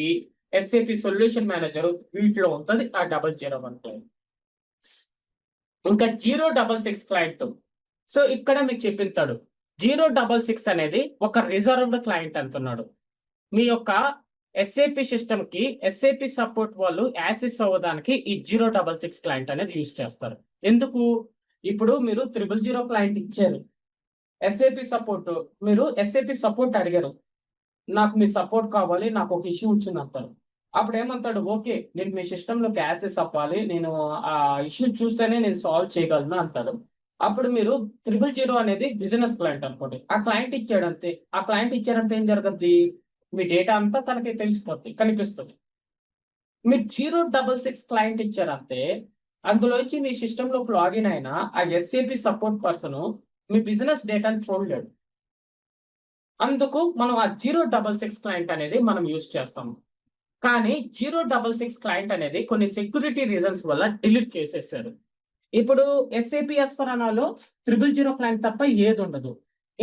SAP solution manager వీటిలో ఉంటుంది ఆ 001 క్లయింట్. ఇంకా 066 క్లయింట్. సో ఇక్కడ మీకు చెప్పింతాడు 066 అనేది ఒక రిజర్వ్డ్ క్లయింట్ అంటున్నాడు. మీ యొక్క ఎస్ఏపి సిస్టమ్ కి ఎస్ఏపి సపోర్ట్ వాళ్ళు యాక్సెస్ అవ్వడానికి ఈ 066 క్లయింట్ అనేది యూజ్ చేస్తారు. ఎందుకు? ఇప్పుడు మీరు 000 క్లయింట్ ఇచ్చారు, ఎస్ఏపి సపోర్ట్, మీరు ఎస్ఏపి సపోర్ట్ అడిగారు, నాకు మీ సపోర్ట్ కావాలి, నాకు ఒక ఇష్యూ వచ్చింది అంటారు. అప్పుడు ఏమంటాడు, ఓకే నేను మీ సిస్టంలోకి యాక్సెస్ అవ్వాలి, నేను ఆ ఇష్యూ చూస్తేనే నేను సాల్వ్ చేయగలను అంటాడు. అప్పుడు మీరు 000 అనేది బిజినెస్ క్లయింట్ అనుకోండి, ఆ క్లయింట్ ఇచ్చాడంతే. ఆ క్లయింట్ ఇచ్చారంటే ఏం జరుగుద్ది, మీ డేటా అంతా తనకి తెలిసిపోతుంది, కనిపిస్తుంది. మీరు 066 క్లయింట్ ఇచ్చారంటే అందులోంచి మీ సిస్టంలోకి లాగిన్ అయినా ఆ ఎస్ఏపి సపోర్ట్ పర్సన్ మీ బిజినెస్ డేటాను చూడలేడు. అందుకు మనం ఆ 066 క్లయింట్ అనేది మనం యూజ్ చేస్తాము. కానీ 066 క్లయింట్ అనేది కొన్ని సెక్యూరిటీ రీజన్స్ వల్ల డిలీట్ చేసేసారు. ఇప్పుడు SAP S/4HANAలో 000 క్లయింట్ తప్ప ఏది ఉండదు.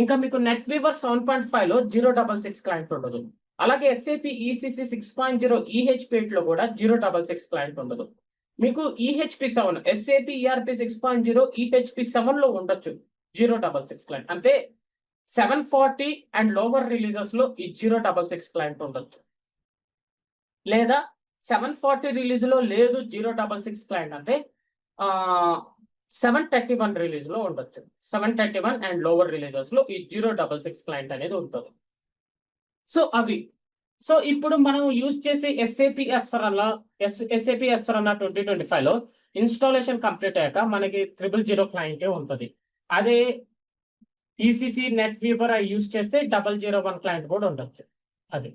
ఇంకా మీకు నెట్‌వీవర్ 7.5లో 066 క్లయింట్ ఉండదు. అలాగే SAP ECC 6.0 EHP8లో కూడా 066 క్లయింట్ ఉండదు. మీకు EHP7 SAP ERP 6.0 EHP7లో ఉండొచ్చు 066 క్లయింట్. అంటే 740 అండ్ లోవర్ రిలీజెస్ లో ఈ 066 క్లయింట్ ఉండొచ్చు. లేదా 740 రిలీజ్ లో లేదు 066 క్లయింట్ అంటే 731 రిలీజ్ లో ఉండొచ్చు. 731 అండ్ లోవర్ రిలీజెస్ లో ఈ 066 క్లయింట్ అనేది ఉంటుంది. సో అవి సో ఇప్పుడు మనం యూజ్ చేసే SAP S/4HANA 2025లో ఇన్స్టాలేషన్ కంప్లీట్ అయ్యాక మనకి 000 క్లయింటే ఉంటుంది. అదే ECC నెట్‌వీవర్ అవి యూజ్ చేస్తే 001 క్లయింట్ కూడా ఉండొచ్చు. అది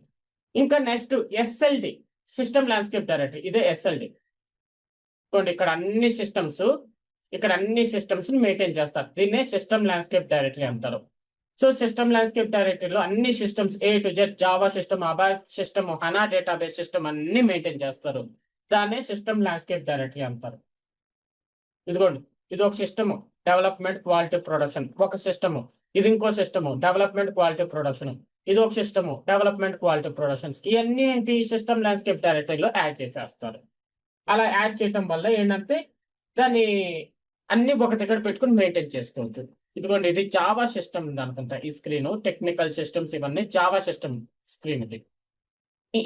ఇంకా next SLD system landscape directory. ఇదే SLD. ఇక్కడ అన్ని సిస్టమ్స్ మెయింటైన్ చేస్తారు. దీన్నే సిస్టమ్ ల్యాండ్స్కేప్ డైరెక్టరీ అంటారు. సో సిస్టమ్ ల్యాండ్స్కేప్ డైరెక్టరీలో అన్ని systems A to Z Java system, ABAP system, HANA database system అన్ని మెయింటైన్ చేస్తారు. దాన్నే సిస్టమ్ ల్యాండ్స్కేప్ డైరెక్టరీ అంటారు. ఇదిగోండి, ఇది ఒక సిస్టమ్ డెవలప్మెంట్ క్వాలిటీ ప్రొడక్షన్ ఒక సిస్టమ్. ఇది ఇంకో సిస్టమ్ డెవలప్మెంట్ క్వాలిటీ ప్రొడక్షన్. ఇది ఒక సిస్టమ్ డెవలప్మెంట్ క్వాలిటీ ప్రొడక్షన్స్. ఇవన్నీ ఏంటి సిస్టమ్ ల్యాండ్స్కేప్ డైరెక్టరీలో యాడ్ చేసేస్తారు. అలా యాడ్ చేయటం వల్ల ఏంటంటే దాన్ని అన్ని ఒక దగ్గర పెట్టుకుని మెయింటైన్ చేసుకోవచ్చు. ఇదిగోండి, ఇది జావా సిస్టమ్ అనుకుంటా. ఈ స్క్రీన్ టెక్నికల్ సిస్టమ్స్ ఇవన్నీ జావా సిస్టమ్ స్క్రీన్. ఇది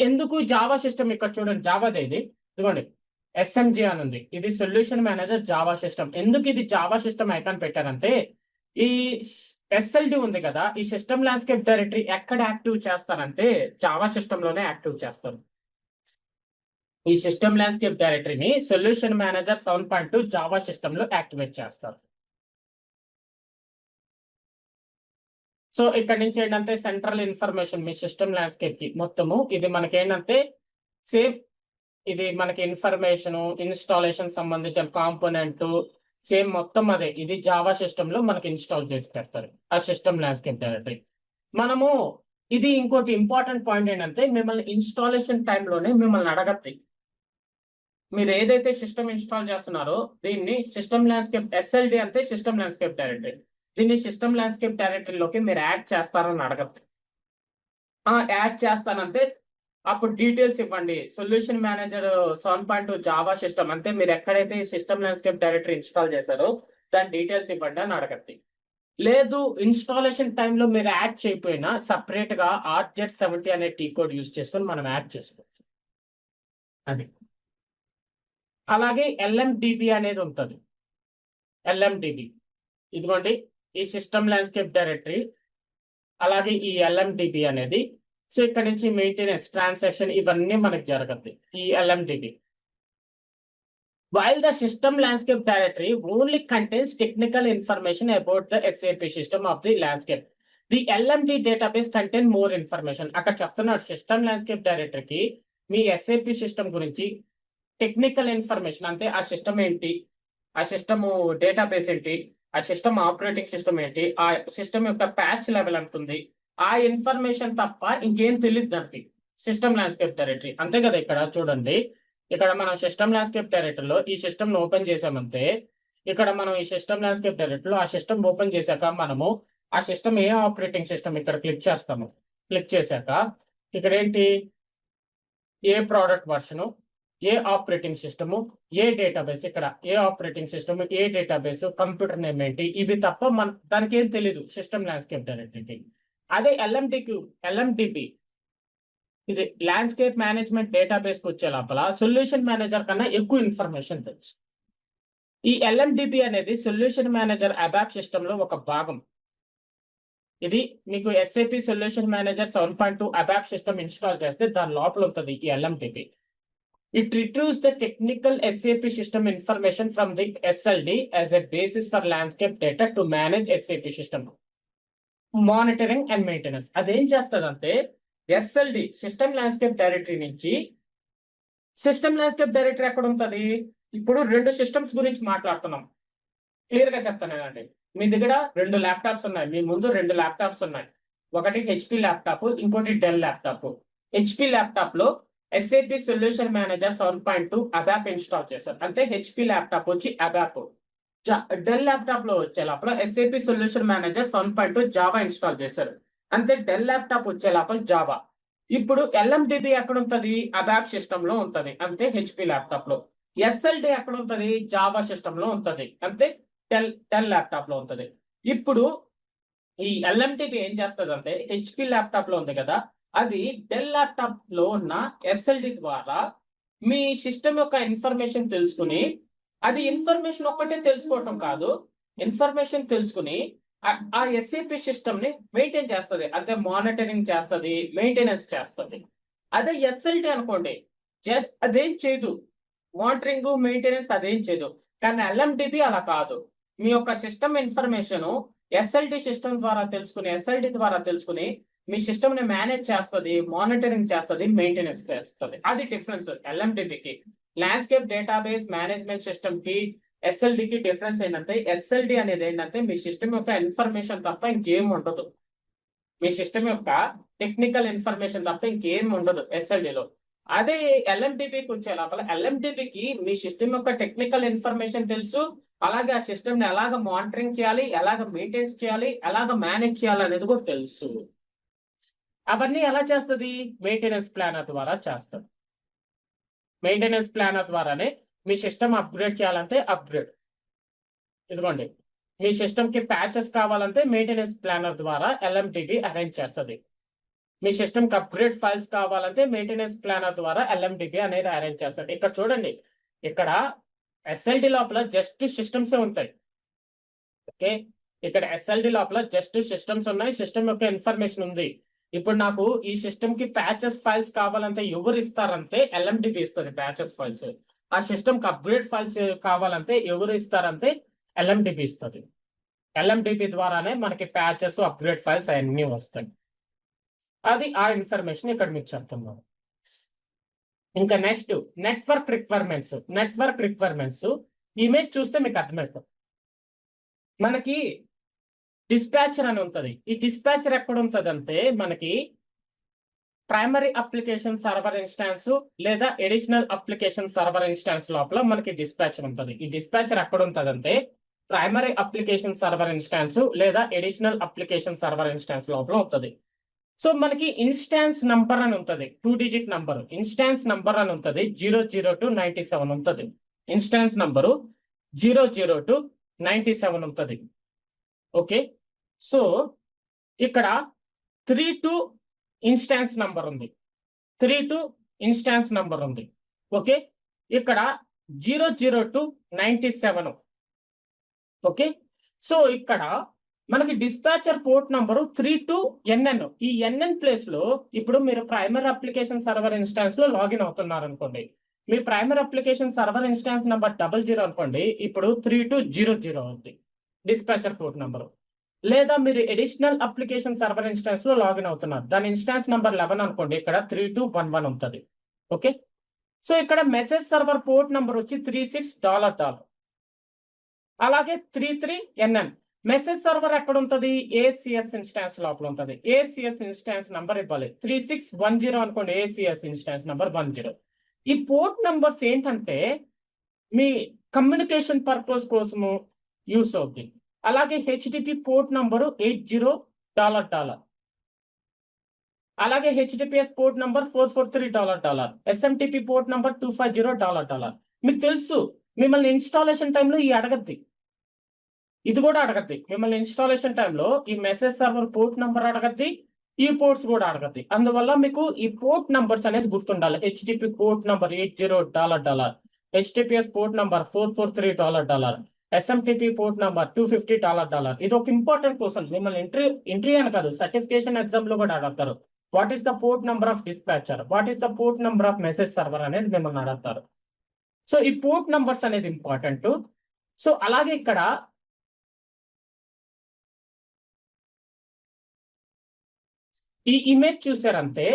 ఎందుకు జావా సిస్టమ్ ఇక్కడ చూడండి, జావాదే ఇది. ఇదిగోండి SMG అని ఉంది. ఇది సొల్యూషన్ మేనేజర్ జావా సిస్టమ్. ఎందుకు ఇది జావా సిస్టమ్ ఐకాన్ పెట్టారంటే ఈ SLD ఉంది కదా, ఈ సిస్టమ్ ల్యాండ్స్కేప్ డైరెక్టరీ ఎక్కడ యాక్టివ్ చేస్తారంటే జావా సిస్టమ్ లోనే యాక్టివ్ చేస్తారు. ఈ సిస్టమ్ ల్యాండ్స్కేప్ డైరెక్టరీని సొల్యూషన్ మేనేజర్ 7.2 జావా సిస్టమ్ లో యాక్టివేట్ చేస్తారు. సో ఇక్కడ నుంచి ఏంటంటే సెంట్రల్ ఇన్ఫర్మేషన్ మీ సిస్టమ్ ల్యాండ్స్కేప్ కి మొత్తము ఇది మనకి ఏంటంటే సేమ్ ఇది మనకి ఇన్ఫర్మేషన్ ఇన్స్టాలేషన్ సంబంధించిన కాంపోనెంట్ సేమ్ మొత్తం అదే. ఇది జావా సిస్టమ్ లో మనకి ఇన్స్టాల్ చేసి పెడతారు ఆ సిస్టమ్ ల్యాండ్స్కేప్ డైరెక్టరీ. మనము ఇది ఇంకోటి ఇంపార్టెంట్ పాయింట్ ఏంటంటే మిమ్మల్ని ఇన్స్టాలేషన్ టైంలోనే మిమ్మల్ని అడగద్ది మీరు ఏదైతే సిస్టమ్ ఇన్స్టాల్ చేస్తున్నారో దీన్ని సిస్టమ్ ల్యాండ్స్కేప్ SLD అంటే సిస్టమ్ ల్యాండ్స్కేప్ డైరెక్టరీ. దీన్ని సిస్టమ్ ల్యాండ్స్కేప్ డైరెక్టరీలోకి మీరు యాడ్ చేస్తారని అడగద్దు. యాడ్ చేస్తానంటే అప్పుడు డీటెయిల్స్ ఇవ్వండి. సొల్యూషన్ మేనేజర్ 7.2 జావా సిస్టమ్ అంటే మీరు ఎక్కడైతే సిస్టమ్ ల్యాండ్స్కేప్ డైరెక్టరీ ఇన్స్టాల్ చేశారో దాని డీటెయిల్స్ ఇవ్వండి అని అడగద్ది. లేదు ఇన్స్టాలేషన్ టైంలో మీరు యాడ్ చేయకపోయినా సపరేట్ గా RJ70 అనే టీ కోడ్ యూజ్ చేసుకొని మనం యాడ్ చేసుకోవచ్చు. అది అలాగే LMDB అనేది ఉంటుంది. LMDB ఇదిగోండి ఈ సిస్టమ్ ల్యాండ్స్కేప్ డైరెక్టరీ. అలాగే ఈ LMDB అనేది సో ఇక్కడ నుంచి మెయింటెనెన్స్ ట్రాన్సాక్షన్ ఇవన్నీ మనకి జరగద్ది ఈ LMDB. While the system landscape directory only contains technical information about the SAP system of the landscape, the LMD database contain more information. అక్కడ చెప్తున్నాడు సిస్టమ్ ల్యాండ్స్కేప్ డైరెక్టరీకి మీ SAP సిస్టమ్ గురించి టెక్నికల్ ఇన్ఫర్మేషన్ అంటే ఆ సిస్టమ్ ఏంటి, ఆ సిస్టమ్ డేటాబేస్ ఏంటి, ఆ సిస్టమ్ ఆపరేటింగ్ సిస్టమ్ ఏంటి, ఆ సిస్టమ్ యొక్క ప్యాచ్ లెవెల్ అంటుంది, ఆ ఇన్ఫర్మేషన్ తప్ప ఇంకేం తెలియదు దానికి సిస్టమ్ ల్యాండ్స్కేప్ డైరెక్టరీ. అంతే కదా. ఇక్కడ చూడండి, ఇక్కడ మనం సిస్టమ్ ల్యాండ్స్కేప్ డైరెక్టరీలో ఈ సిస్టమ్ ఓపెన్ చేసామంటే ఇక్కడ మనం ఈ సిస్టమ్ ల్యాండ్స్కేప్ డైరెక్టరీలో ఆ సిస్టమ్ ఓపెన్ చేశాక మనము ఆ సిస్టమ్ ఏ ఆపరేటింగ్ సిస్టమ్ ఇక్కడ క్లిక్ చేస్తాము. క్లిక్ చేశాక ఇక్కడ ఏంటి ఏ ప్రోడక్ట్ వర్షను, ఏ ఆపరేటింగ్ సిస్టము, ఏ డేటాబేస్, ఇక్కడ ఏ ఆపరేటింగ్ సిస్టమ్, ఏ డేటాబేస్, కంప్యూటర్ నేమ్ ఏంటి, ఇవి తప్ప మన దానికి ఏం తెలియదు సిస్టమ్ ల్యాండ్స్కేప్ డైరెక్టరీకి. అదే LMDB ఇది ల్యాండ్స్కేప్ మేనేజ్మెంట్ డేటాబేస్ కి వచ్చే లోపల సొల్యూషన్ మేనేజర్ కన్నా ఎక్కువ ఇన్ఫర్మేషన్ తెలుసు. ఈ LMDB అనేది సొల్యూషన్ మేనేజర్ అబాప్ సిస్టమ్ లో ఒక భాగం. ఇది మీకు SAP solution manager 7.2 ABAP system install చేస్తే దాని లోపల ఉంటుంది ఈ LMDB. It retrieves the technical SAP system information from the SLD as a basis for landscape data to manage SAP system monitoring and maintenance. అదేం చేస్తుందంటే SLD సిస్టమ్ ల్యాండ్స్కేప్ డైరెక్టరీ నుంచి సిస్టమ్ ల్యాండ్స్కేప్ డైరెక్టరీ ఎక్కడ ఉంటుంది. ఇప్పుడు 2 సిస్టమ్స్ గురించి మాట్లాడుతున్నాం. క్లియర్ గా చెప్తానండి. మీ దగ్గర 2 ల్యాప్టాప్స్ ఉన్నాయి. మీ ముందు 2 ల్యాప్టాప్స్ ఉన్నాయి. ఒకటి HP ల్యాప్టాప్, ఇంకోటి డెల్ ల్యాప్టాప్. HP ల్యాప్టాప్ లో ఎస్ఏపి సొల్యూషన్ మేనేజర్ 7.2 అబాప్ ఇన్స్టాల్ చేశారు. అంటే హెచ్పి ల్యాప్టాప్ వచ్చి అబాప్, డెల్ ల్యాప్టాప్ లో వచ్చే లోపల SAP solution manager 7.2 Java install చేశారు. అంతే డెల్ ల్యాప్టాప్ వచ్చే లోపల జావా. ఇప్పుడు ఎల్ఎండిబి ఎక్కడ ఉంటది? అబాప్ సిస్టమ్ లో ఉంటది, అంతే హెచ్పి ల్యాప్టాప్ లో. ఎస్ఎల్డి ఎక్కడ ఉంటది? జావా సిస్టమ్ లో ఉంటది, అంతే డెల్ ల్యాప్టాప్ లో ఉంటది. ఇప్పుడు ఈ ఎల్ఎండిబి ఏం చేస్తుంది అంటే హెచ్పి ల్యాప్టాప్ లో ఉంది కదా, అది డెల్ ల్యాప్టాప్ లో ఉన్న ఎస్ఎల్డి ద్వారా మీ సిస్టమ్ యొక్క ఇన్ఫర్మేషన్ తెలుసుకుని, అది ఇన్ఫర్మేషన్ ఒక్కటే తెలుసుకోవటం కాదు, ఇన్ఫర్మేషన్ తెలుసుకుని ఆ ఎస్ఏపి సిస్టమ్ ని మెయింటైన్ చేస్తుంది, అంటే మానిటరింగ్ చేస్తుంది, మెయింటెనెన్స్ చేస్తుంది. అదే ఎస్ఎల్డి అనుకోండి, జస్ట్ అదేం చేయదు, మానిటరింగ్ మెయింటెనెన్స్ అదేం చేయదు. కానీ ఎల్ఎండిబి అలా కాదు. మీ యొక్క సిస్టమ్ ఇన్ఫర్మేషన్ ఎస్ఎల్డి సిస్టమ్ ద్వారా తెలుసుకుని, ఎస్ఎల్డి ద్వారా తెలుసుకుని మీ సిస్టమ్ ని మేనేజ్ చేస్తుంది, మానిటరింగ్ చేస్తుంది, మెయింటెనెన్స్ చేస్తుంది. అది డిఫరెన్స్ ఎల్ఎండిబికి. ల్యాండ్స్కేప్ డేటాబేస్ మేనేజ్మెంట్ సిస్టమ్ కి ఎస్ఎల్డికి డిఫరెన్స్ ఏంటంటే, ఎస్ఎల్డి అనేది ఏంటంటే మీ సిస్టమ్ యొక్క ఇన్ఫర్మేషన్ తప్ప ఇంకేం ఉండదు. మీ సిస్టమ్ యొక్క టెక్నికల్ ఇన్ఫర్మేషన్ తప్ప ఇంకేం ఉండదు ఎస్ఎల్డిలో. అదే ఎల్ఎండిబికి వచ్చే లోపల ఎల్ఎండిబికి మీ సిస్టమ్ యొక్క టెక్నికల్ ఇన్ఫర్మేషన్ తెలుసు, అలాగే ఆ సిస్టమ్ ని ఎలాగ మానిటరింగ్ చేయాలి, ఎలాగ మెయింటైన్ చేయాలి, ఎలాగ మేనేజ్ చేయాలి అనేది కూడా తెలుసు. అవన్నీ ఎలా చేస్తుంది? మెయింటెనెన్స్ ప్లానర్ ద్వారా చేస్తుంది. మెయింటెనెన్స్ ప్లానర్ ద్వారానే మీ సిస్టమ్ అప్గ్రేడ్ చేయాలంటే అప్గ్రేడ్. ఇదిగోండి, మీ సిస్టమ్ కి ప్యాచెస్ కావాలంటే మెయింటెనెన్స్ ప్లానర్ ద్వారా ఎల్ఎండిబి అరేంజ్ చేస్తుంది. మీ సిస్టమ్ కి అప్గ్రేడ్ ఫైల్స్ కావాలంటే మెయింటెనెన్స్ ప్లానర్ ద్వారా ఎల్ఎండిబి అనేది అరేంజ్ చేస్తుంది. ఇక్కడ చూడండి, ఇక్కడ ఎస్ఎల్డి లోపల జస్ట్ సిస్టమ్స్ ఉంటాయి. ఓకే, ఇక్కడ ఎస్ఎల్డి లోపల జస్ట్ సిస్టమ్స్ ఉన్నాయి, సిస్టమ్ యొక్క ఇన్ఫర్మేషన్ ఉంది. ఇప్పుడు నాకు ఈ సిస్టమ్ కి ప్యాచెస్ ఫైల్స్ కావాలంటే ఎవరు ఇస్తారంటే ఎల్ఎండిబి ఇస్తుంది ప్యాచెస్ ఫైల్స్. ఆ సిస్టమ్ కి అప్గ్రేడ్ ఫైల్స్ కావాలంటే ఎవరు ఇస్తారంటే ఎల్ఎండిబి ఇస్తుంది. ఎల్ఎండిబి ద్వారానే మనకి ప్యాచెస్, అప్గ్రేడ్ ఫైల్స్ అవన్నీ వస్తాయి. అది ఆ ఇన్ఫర్మేషన్ ఇక్కడ మీకు చెప్తున్నాను. ఇంకా next network requirements. Network requirements image చూస్తే మీకు అర్థమవుతుంది. మనకి డిస్పాచర్ అని ఉంటుంది. ఈ డిస్పాచర్ ఎక్కడ ఉంటుంది అంటే మనకి ప్రైమరీ అప్లికేషన్ సర్వర్ ఇన్స్టాన్స్ లేదా ఎడిషనల్ అప్లికేషన్ సర్వర్ ఇన్స్టాన్స్ లోపల మనకి డిస్పాచర్ ఉంటుంది. ఈ డిస్పాచర్ ఎక్కడ ఉంటుంది అంటే ప్రైమరీ అప్లికేషన్ సర్వర్ ఇన్స్టాన్స్ లేదా ఎడిషనల్ అప్లికేషన్ సర్వర్ ఇన్స్టాన్స్ లోపల ఉంటుంది. సో మనకి ఇన్స్టాన్స్ నంబర్ అని ఉంటుంది, 2 డిజిట్ నంబర్. ఇన్స్టాన్స్ నంబర్ అని ఉంటుంది 00 to 97 ఉంటుంది. ఇన్స్టాన్స్ నంబరు 00 to 97 ఉంటుంది. ఓకే, సో ఇక్కడ 32 ఇన్స్టాన్స్ నంబర్ ఉంది, 32 ఇన్స్టాన్స్ నంబర్ ఉంది. ఓకే, ఇక్కడ 00 to 97. ఓకే, సో ఇక్కడ మనకి డిస్పాచర్ పోర్ట్ నంబరు 32NN. ఈ ఎన్ఎన్ ప్లేస్ లో ఇప్పుడు మీరు ప్రైమరీ అప్లికేషన్ సర్వర్ ఇన్స్టాన్స్ లో లాగిన్ అవుతున్నారు అనుకోండి, మీ primary application server instance number 00 అనుకోండి, ఇప్పుడు 3200 అవుతుంది డిస్పాచర్ పోర్ట్ నంబరు. లేదా మీరు ఎడిషనల్ అప్లికేషన్ సర్వర్ ఇన్స్టాన్స్ లో లాగిన్ అవుతున్నారు, దాని ఇన్స్టాన్స్ నంబర్ 11 అనుకోండి, ఇక్కడ 3211 ఉంటుంది. ఓకే, సో ఇక్కడ మెసేజ్ సర్వర్ పోర్ట్ నంబర్ వచ్చి $36. అలాగే 33NN. మెసేజ్ సర్వర్ ఎక్కడ ఉంటుంది? ఏసిఎస్ ఇన్స్టాన్స్ లోపల ఉంటుంది. ఏసిఎస్ ఇన్స్టాన్స్ నంబర్ ఇవ్వాలి 3610 అనుకోండి, ఏసిఎస్ ఇన్స్టాన్స్ నంబర్ 10. ఈ పోర్ట్ నంబర్స్ ఏంటంటే మీ కమ్యూనికేషన్ పర్పస్ కోసము యూస్ అవుతుంది. అలాగే హెచ్టిపి పోర్ట్ నంబరు $80. అలాగే HTTPS port number $443. SMTP port number $250. మీకు తెలుసు, మిమ్మల్ని ఇన్స్టాలేషన్ టైంలో ఈ అడగద్ది, ఇది కూడా అడగద్ది. మిమ్మల్ని ఇన్స్టాలేషన్ టైంలో ఈ మెసేజ్ సర్వర్ పోర్ట్ నంబర్ అడగద్ది, ఈ పోర్ట్స్ కూడా అడగద్ది. అందువల్ల మీకు ఈ పోర్ట్ నంబర్స్ అనేది గుర్తుండాలి. HTTP port number $80, HTTPS port number $443, SMTP port number $250. ఇది ఒక ఇంపార్టెంట్ క్వశ్చన్, మిమ్మల్ని ఇంటర్వ్యూ అని కాదు, సర్టిఫికేషన్ ఎగ్జామ్ లో కూడా అడుగుతారు. What is the port number of dispatcher, what is the port number of message server అనేది మిమ్మల్ని అడుగుతారు. సో ఈ పోర్ట్ నంబర్స్ అనేది ఇంపార్టెంట్. సో అలాగే ఇక్కడ ఈ ఇమేజ్ చూసారంటే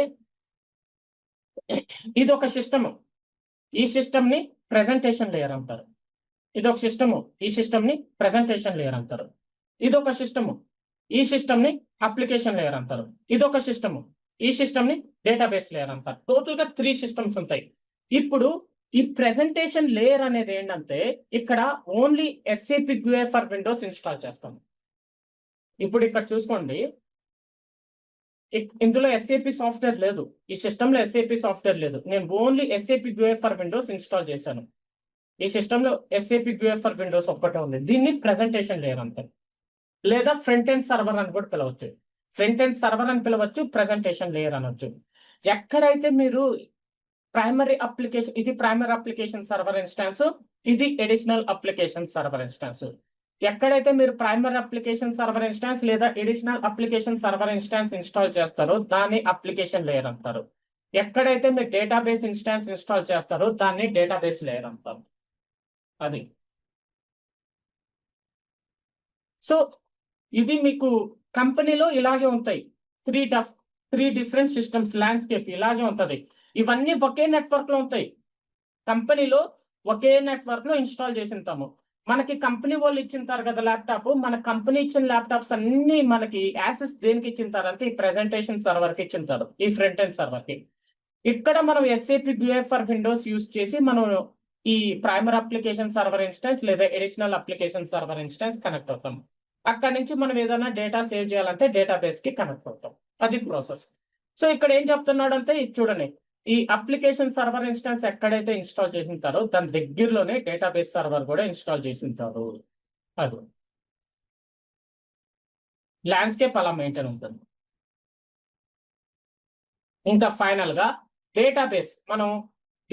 ఇది ఒక సిస్టమ్, ఈ సిస్టమ్ ని ప్రెజెంటేషన్ లేయర్ అంటారు. ఇది ఒక సిస్టమ్, ఈ సిస్టమ్ ని ప్రెజెంటేషన్ లేయర్ అంటారు. ఇది ఒక సిస్టమ్, ఈ సిస్టమ్ ని అప్లికేషన్ లేయర్ అంటారు. ఇది ఒక సిస్టమ్, ఈ సిస్టమ్ ని డేటాబేస్ లేయర్ అంటారు. టోటల్ గా 3 సిస్టమ్స్ ఉంటాయి. ఇప్పుడు ఈ ప్రెజెంటేషన్ లేయర్ అనేది ఏంటంటే ఇక్కడ only SAP QA for Windows install చేస్తాం. ఇప్పుడు ఇక్కడ చూసుకోండి, ఇందులో ఎస్ఏపి సాఫ్ట్వేర్ లేదు. ఈ సిస్టమ్ లో ఎస్ఏపి సాఫ్ట్వేర్ లేదు. నేను only SAP QA for Windows install చేశాను. ఈ సిస్టమ్ లో ఎస్ఏపి క్యూఏ ఫర్ విండోస్ ఒక్కటే ఉంది. దీన్ని ప్రెజెంటేషన్ లేయర్ అంటారు, లేదా ఫ్రంట్ ఎండ్ సర్వర్ అని కూడా పిలవచ్చు. ఫ్రంట్ ఎండ్ సర్వర్ అని పిలవచ్చు, ప్రెజెంటేషన్ లేయర్ అనొచ్చు. ఎక్కడైతే మీరు ప్రైమరీ అప్లికేషన్, ఇది ప్రైమరీ అప్లికేషన్ సర్వర్ ఇన్స్టాన్స్, ఇది ఎడిషనల్ అప్లికేషన్ సర్వర్ ఇన్స్టాన్స్. ఎక్కడైతే మీరు ప్రైమరీ అప్లికేషన్ సర్వర్ ఇన్స్టాన్స్ లేదా additional application server instance install చేస్తారో దాన్ని అప్లికేషన్ లేయర్ అంటారు. ఎక్కడైతే మీరు డేటాబేస్ ఇన్స్టాన్స్ ఇన్స్టాల్ చేస్తారో దాన్ని డేటాబేస్ లేయర్ అంటారు. అది సో ఇది మీకు కంపెనీలో ఇలాగే ఉంటాయి. త్రీ డిఫరెంట్ సిస్టమ్స్ ల్యాండ్స్కేప్ ఇలాగే ఉంటది. ఇవన్నీ ఒకే నెట్వర్క్ లో ఉంటాయి. కంపెనీలో ఒకే నెట్వర్క్ లో ఇన్స్టాల్ చేసి ఉంటాము. మనకి కంపెనీ వాళ్ళు ఇచ్చింటారు కదా ల్యాప్టాప్, మన కంపెనీ ఇచ్చిన ల్యాప్టాప్స్ అన్ని మనకి యాక్సెస్ దేనికి ఇచ్చింటారంటే ఈ ప్రెజెంటేషన్ సర్వర్ కి ఇచ్చింటారు, ఈ ఫ్రంట్ ఎండ్ సర్వర్ కి. ఇక్కడ మనం SAP QA for Windows use చేసి మనం ఈ ప్రైమరీ అప్లికేషన్ సర్వర్ ఇన్స్టెన్స్ లేదా additional application server instance connect అవుతాం. అక్కడ నుంచి మనం ఏదైనా డేటా సేవ్ చేయాలంటే డేటాబేస్ కి కనెక్ట్ అవుతాం. అది ప్రాసెస్. సో ఇక్కడ ఏం చెప్తున్నాడు అంటే ఇది చూడండి, ఈ అప్లికేషన్ సర్వర్ ఇన్స్టెన్స్ ఎక్కడైతే ఇన్స్టాల్ చేసింటారో దాని దగ్గరలోనే డేటాబేస్ సర్వర్ కూడా ఇన్స్టాల్ చేసింటారు. అది ల్యాండ్స్కేప్ అలా మెయింటైన్ ఉంటుంది. ఇంకా ఫైనల్ గా డేటాబేస్ మనం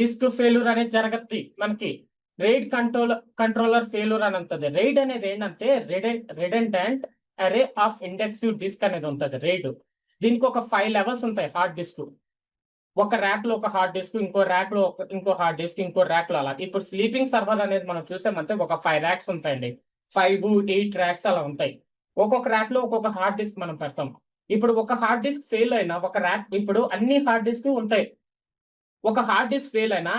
డిస్క్ ఫెయిల్యూర్ అనేది జరగద్ది. మనకి RAID కంట్రోలర్ ఫెయిల్యూర్ అని ఉంటుంది. RAID అనేది ఏంటంటే రిడెండెంట్ అరే ఆఫ్ ఇండెక్సివ్ డిస్క్ అనేది ఉంటుంది RAID. దీనికి ఒక 5 లెవెల్స్ ఉంటాయి. హార్డ్ డిస్క్ ఒక ర్యాక్ లో ఒక హార్డ్ డిస్క్, ఇంకో ర్యాక్ లో ఇంకో హార్డ్ డిస్క్, ఇంకో ర్యాక్ లో అలా. ఇప్పుడు స్లీపింగ్ సర్వర్ అనేది మనం చూసామంటే ఒక 5 ర్యాక్స్ ఉంటాయండి. 5, 8 ర్యాక్స్ అలా ఉంటాయి. ఒక్కొక్క ర్యాక్ లో ఒక్కొక్క హార్డ్ డిస్క్ మనం పెడతాం. ఇప్పుడు ఒక హార్డ్ డిస్క్ ఫెయిల్ అయినా ఒక ర్యాక్, ఇప్పుడు అన్ని హార్డ్ డిస్క్ ఉంటాయి. ఒక హార్డ్ డిస్క్ ఫెయిల్ అయినా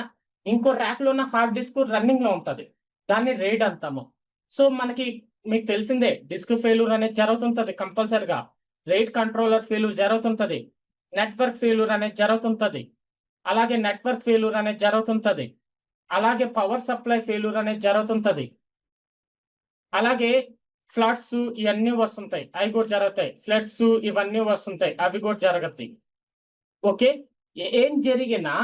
ఇంకో ర్యాక్ లో ఉన్న హార్డ్ డిస్క్ రన్నింగ్ లో ఉంటది. దాన్ని RAID అంటాము. సో మనకి మీకు తెలిసిందే డిస్క్ ఫెయిల్యూర్ అనేది జరుగుతుంటది కంపల్సరిగా. RAID కంట్రోలర్ ఫెయిల్యూర్ జరుగుతుంటది. నెట్వర్క్ ఫెయిల్యూర్ అనేది జరుగుతుంటది. అలాగే నెట్వర్క్ ఫెయిల్యూర్ అనేది జరుగుతుంటది. అలాగే పవర్ సప్లై ఫెయిల్యూర్ అనేది జరుగుతుంటది. అలాగే ఫ్లడ్స్ ఇవన్నీ వస్తుంటాయి, అవి కూడా జరుగుతాయి. ఫ్లడ్స్ ఇవన్నీ వస్తుంటాయి, అవి కూడా జరగద్ది. ఓకే, ఏం జరిగినా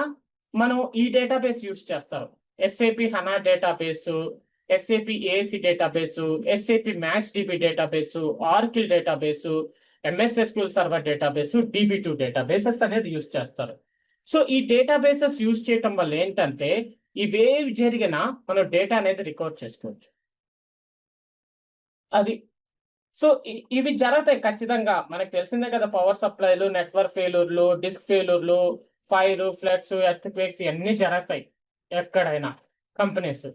మనం ఈ డేటాబేస్ యూజ్ చేస్తారు. SAP HANA database, SAP ASE database, SAP max DB database, Oracle database, MS SQL server database, DB2 databases అనేది యూజ్ చేస్తారు. సో ఈ డేటాబేసెస్ యూజ్ చేయటం వల్ల ఏంటంటే ఇవేవి జరిగినా మనం డేటా అనేది రికార్డ్ చేసుకోవచ్చు. అది సో ఇవి జరుగుతాయి ఖచ్చితంగా. మనకు తెలిసిందే కదా, పవర్ సప్లైలు, నెట్వర్క్ ఫెయిల్యూర్లు, డిస్క్ ఫెయిల్యూర్లు, ఫైర్, ఫ్లడ్స్, ఎర్త్ క్వేక్స్ ఇవన్నీ జరుగుతాయి ఎక్కడైనా కంపెనీస్.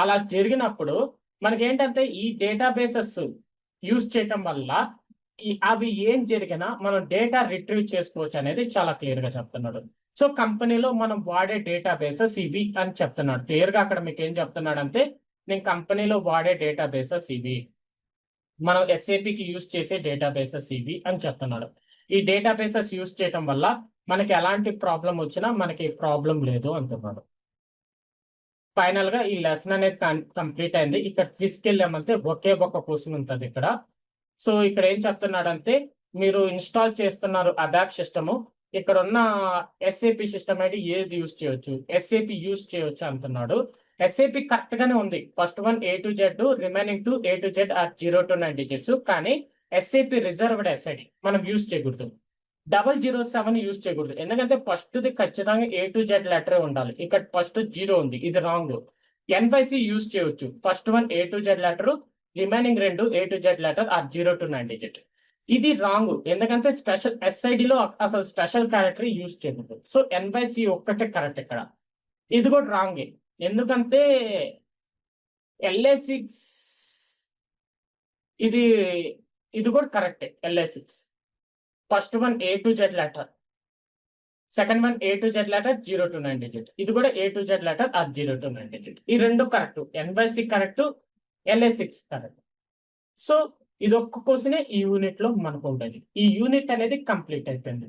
అలా జరిగినప్పుడు మనకేంటంటే ఈ డేటాబేసెస్ యూజ్ చేయటం వల్ల అవి ఏం జరిగినా మనం డేటా రిట్రీవ్ చేసుకోవచ్చు అనేది చాలా క్లియర్ గా చెప్తున్నాడు. సో కంపెనీలో మనం వాడే డేటాబేసెస్ ఇవి అని చెప్తున్నాడు క్లియర్ గా. అక్కడ మీకు ఏం చెప్తున్నాడు అంటే నేను కంపెనీలో వాడే డేటాబేసెస్ ఇవి, మనం ఎస్ఏపికి యూజ్ చేసే డేటాబేసెస్ ఇవి అని చెప్తున్నాడు. ఈ డేటాబేసెస్ యూజ్ చేయటం వల్ల మనకి ఎలాంటి ప్రాబ్లం వచ్చినా మనకి ప్రాబ్లం లేదు అంటున్నాడు. ఫైనల్ గా ఈ లెసన్ అనేది కంప్లీట్ అయింది. ఇక్కడ ట్విస్ట్కి వెళ్ళామంటే ఒకే ఒక క్వశ్చన్ ఉంటుంది ఇక్కడ. సో ఇక్కడ ఏం చెప్తున్నాడంటే మీరు ఇన్స్టాల్ చేస్తున్నారు అబాప్ సిస్టము, ఇక్కడ ఉన్న ఎస్ఏపి సిస్టమ్ ఐడి ఏది యూజ్ చేయొచ్చు, ఎస్ఏపి యూజ్ చేయొచ్చు అంటున్నాడు. ఎస్ఏపి కరెక్ట్ గానే ఉంది. First one A to Z, remaining 2 A to Z or 0 to 9 digits. కానీ ఎస్ఏపి రిజర్వ్డ్ ఎస్ఐడి మనం యూజ్ చేయకూడదు. 007 యూజ్ చేయకూడదు, ఎందుకంటే ఫస్ట్ ది ఖచ్చితంగా A to Z లెటరే ఉండాలి. ఇక్కడ ఫస్ట్ 0 ఉంది, ఇది రాంగ్. NYC యూజ్ చేయొచ్చు. First one A to Z letter, remaining 2 A to Z letter or 0 to 9 digit. ఇది రాంగ్, ఎందుకంటే స్పెషల్ ఎస్ఐడిలో అసలు స్పెషల్ క్యారెక్టర్ యూజ్ చేయకూడదు. సో NYC ఒక్కటే కరెక్ట్ ఇక్కడ. ఇది కూడా రాంగే, ఎందుకంటే LA6 ఇది కూడా కరెక్టే. LA6 first one A to Z letter, second one A to Z letter 0 to 9 digit, ఇది కూడా A to Z letter or 0 to 9 digit. ఈ రెండు correct. NYC correct, LA6 correct. So ఇది ఒక్క క్వశ్చనే ఈ యూనిట్ లో మనకు ఉంటుంది. ఈ యూనిట్ అనేది కంప్లీట్ అయిపోయింది.